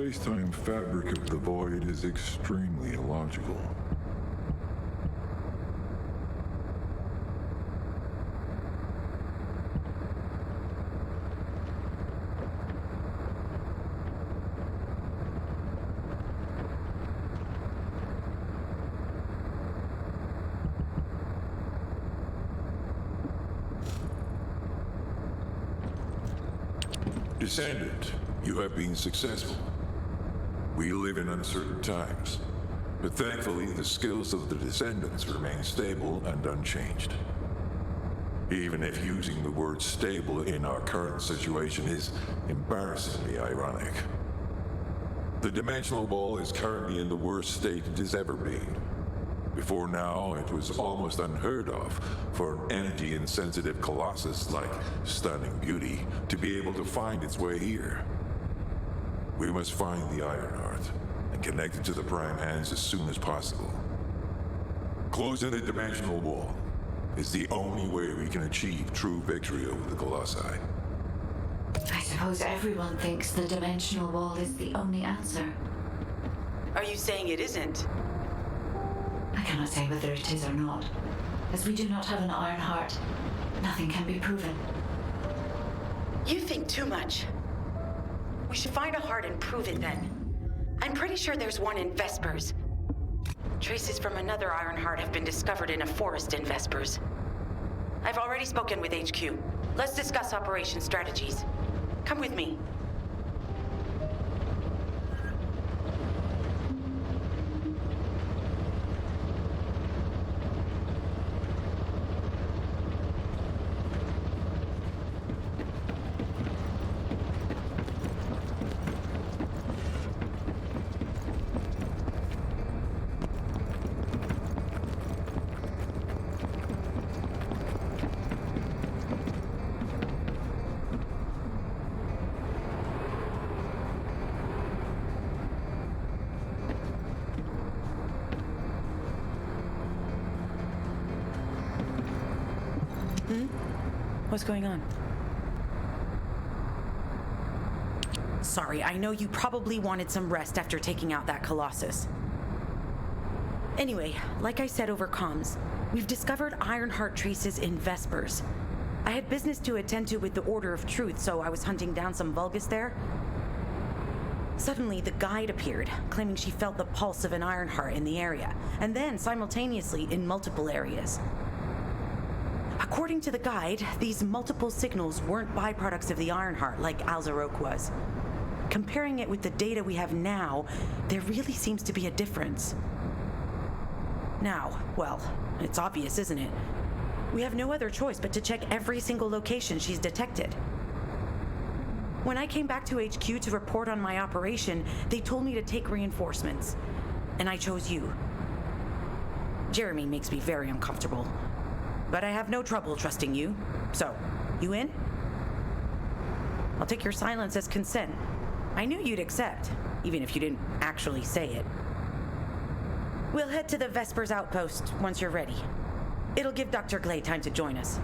space-time fabric of the void is extremely illogical. Descendant, you have been successful. We live in uncertain times, but thankfully the skills of the Descendants remain stable and unchanged. Even if using the word stable in our current situation is embarrassingly ironic. The dimensional wall is currently in the worst state it has ever been. Before now, it was almost unheard of for an energy-insensitive colossus like Stunning Beauty to be able to find its way here. We must find the Ironheart and connect it to the Prime Hands as soon as possible. Closing the dimensional wall is the only way we can achieve true victory over the Colossi. I suppose everyone thinks the dimensional wall is the only answer. Are you saying it isn't? I cannot say whether it is or not. As we do not have an Iron Heart, nothing can be proven. You think too much. We should find a heart and prove it then. I'm pretty sure there's one in Vespers. Traces from another Iron Heart have been discovered in a forest in Vespers. I've already spoken with HQ. Let's discuss operation strategies. Come with me. What's going on? Sorry, I know you probably wanted some rest after taking out that Colossus. Anyway, like I said over comms, we've discovered Ironheart traces in Vespers. I had business to attend to with the Order of Truth, so I was hunting down some Vulgus there. Suddenly, the guide appeared, claiming she felt the pulse of an Ironheart in the area, and then simultaneously in multiple areas. According to the guide, these multiple signals weren't byproducts of the Ironheart like Alzarok was. Comparing it with the data we have now, there really seems to be a difference. Now, well, it's obvious, isn't it? We have no other choice but to check every single location she's detected. When I came back to HQ to report on my operation, they told me to take reinforcements, and I chose you. Jeremy makes me very uncomfortable. But I have no trouble trusting you. So, you in? I'll take your silence as consent. I knew you'd accept, even if you didn't actually say it. We'll head to the Vespers outpost once you're ready. It'll give Dr. Glay time to join us.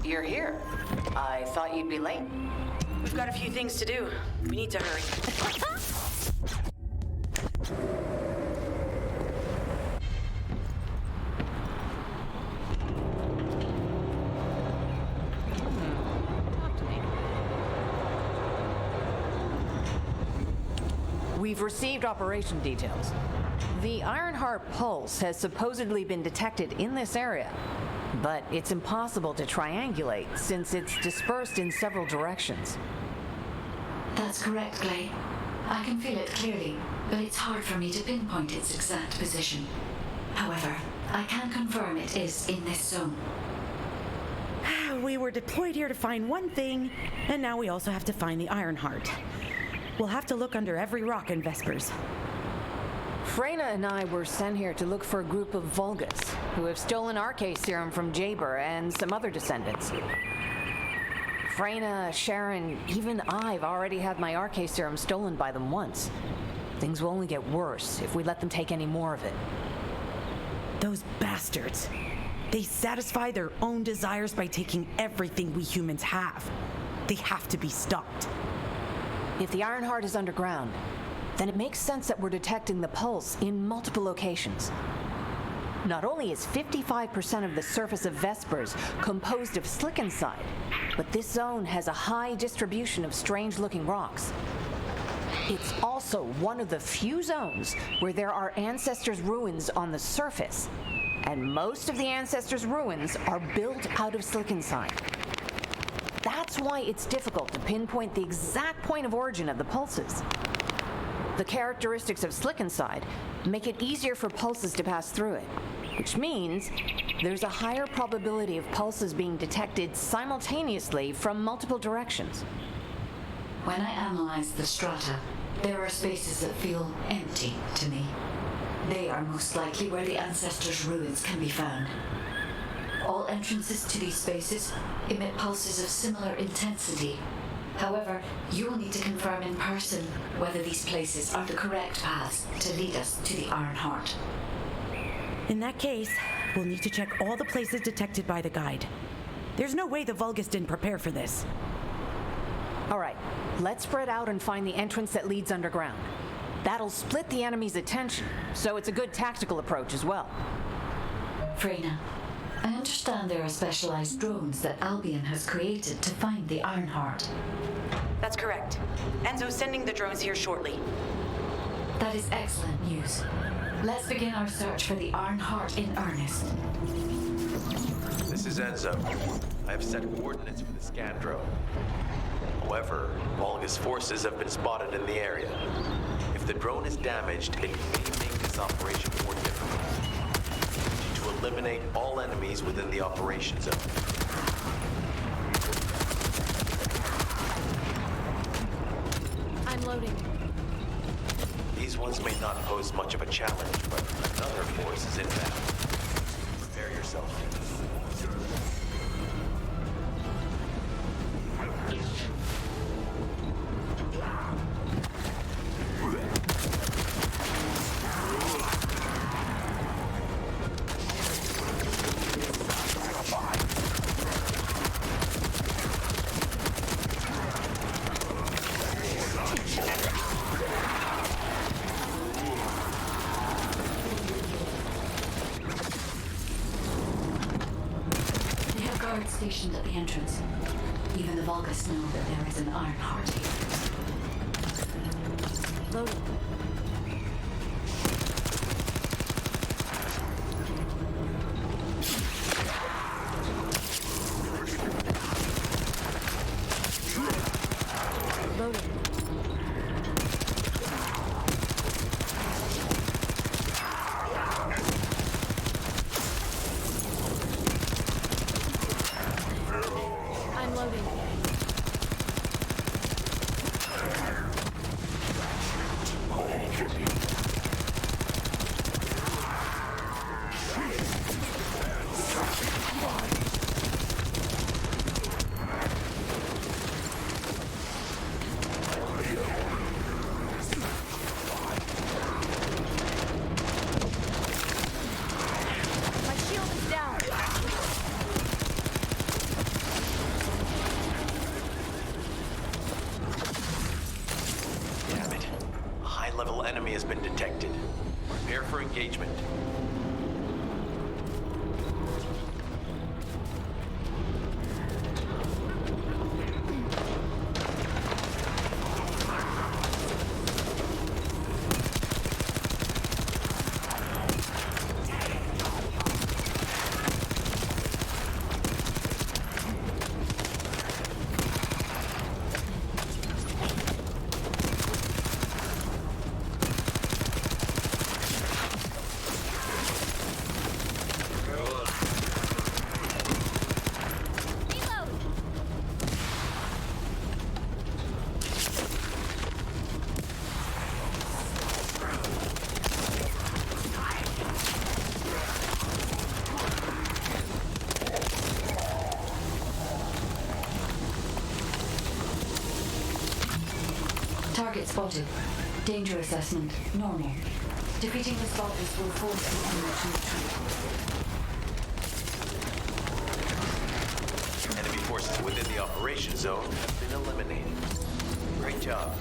You're here. I thought you'd be late. We've got a few things to do. We need to hurry. We've received operation details. The Ironheart pulse has supposedly been detected in this area, but it's impossible to triangulate since it's dispersed in several directions. That's correct, Clay. I can feel it clearly, but it's hard for me to pinpoint its exact position. However, I can confirm it is in this zone. We were deployed here to find one thing, and now we also have to find the Ironheart. We'll have to look under every rock in Vespers. Freyna and I were sent here to look for a group of Vulgus, who have stolen RK serum from Jaber and some other descendants. Freyna, Sharon, even I've already had my RK serum stolen by them once. Things will only get worse if we let them take any more of it. Those bastards. They satisfy their own desires by taking everything we humans have. They have to be stopped. If the Ironheart is underground, then it makes sense that we're detecting the pulse in multiple locations. Not only is 55% of the surface of Vespers composed of slickinside, but this zone has a high distribution of strange-looking rocks. It's also one of the few zones where there are Ancestors' ruins on the surface, and most of the Ancestors' ruins are built out of slickinside. That's why it's difficult to pinpoint the exact point of origin of the pulses. The characteristics of slickinside make it easier for pulses to pass through it, which means there's a higher probability of pulses being detected simultaneously from multiple directions. When I analyze the strata, there are spaces that feel empty to me. They are most likely where the Ancestors' ruins can be found. All entrances to these spaces emit pulses of similar intensity. However, you will need to confirm in person whether these places are the correct paths to lead us to the Ironheart. In that case, we'll need to check all the places detected by the guide. There's no way the Vulgus didn't prepare for this. All right, let's spread out and find the entrance that leads underground. That'll split the enemy's attention, so it's a good tactical approach as well. Freyna, I understand there are specialized drones that Albion has created to find the Ironheart. That's correct. Enzo's sending the drones here shortly. That is excellent news. Let's begin our search for the Ironheart in earnest. This is Enzo. I have set coordinates for the scan drone. However, Vulgus forces have been spotted in the area. If the drone is damaged, it may make this operation more difficult. To eliminate all enemies within the operation zone. I'm loading. These ones may not pose much of a challenge, but another force is inbound. Prepare yourself. Stationed at the entrance. Even the Vulgus know that there is an Ironheart here. Loading. Loading. I'm loading. enemy has been detected. Prepare for engagement. Target spotted. Danger assessment, normal. Defeating the spotters will force the enemy to retreat. Enemy forces within the operation zone have been eliminated. Great job.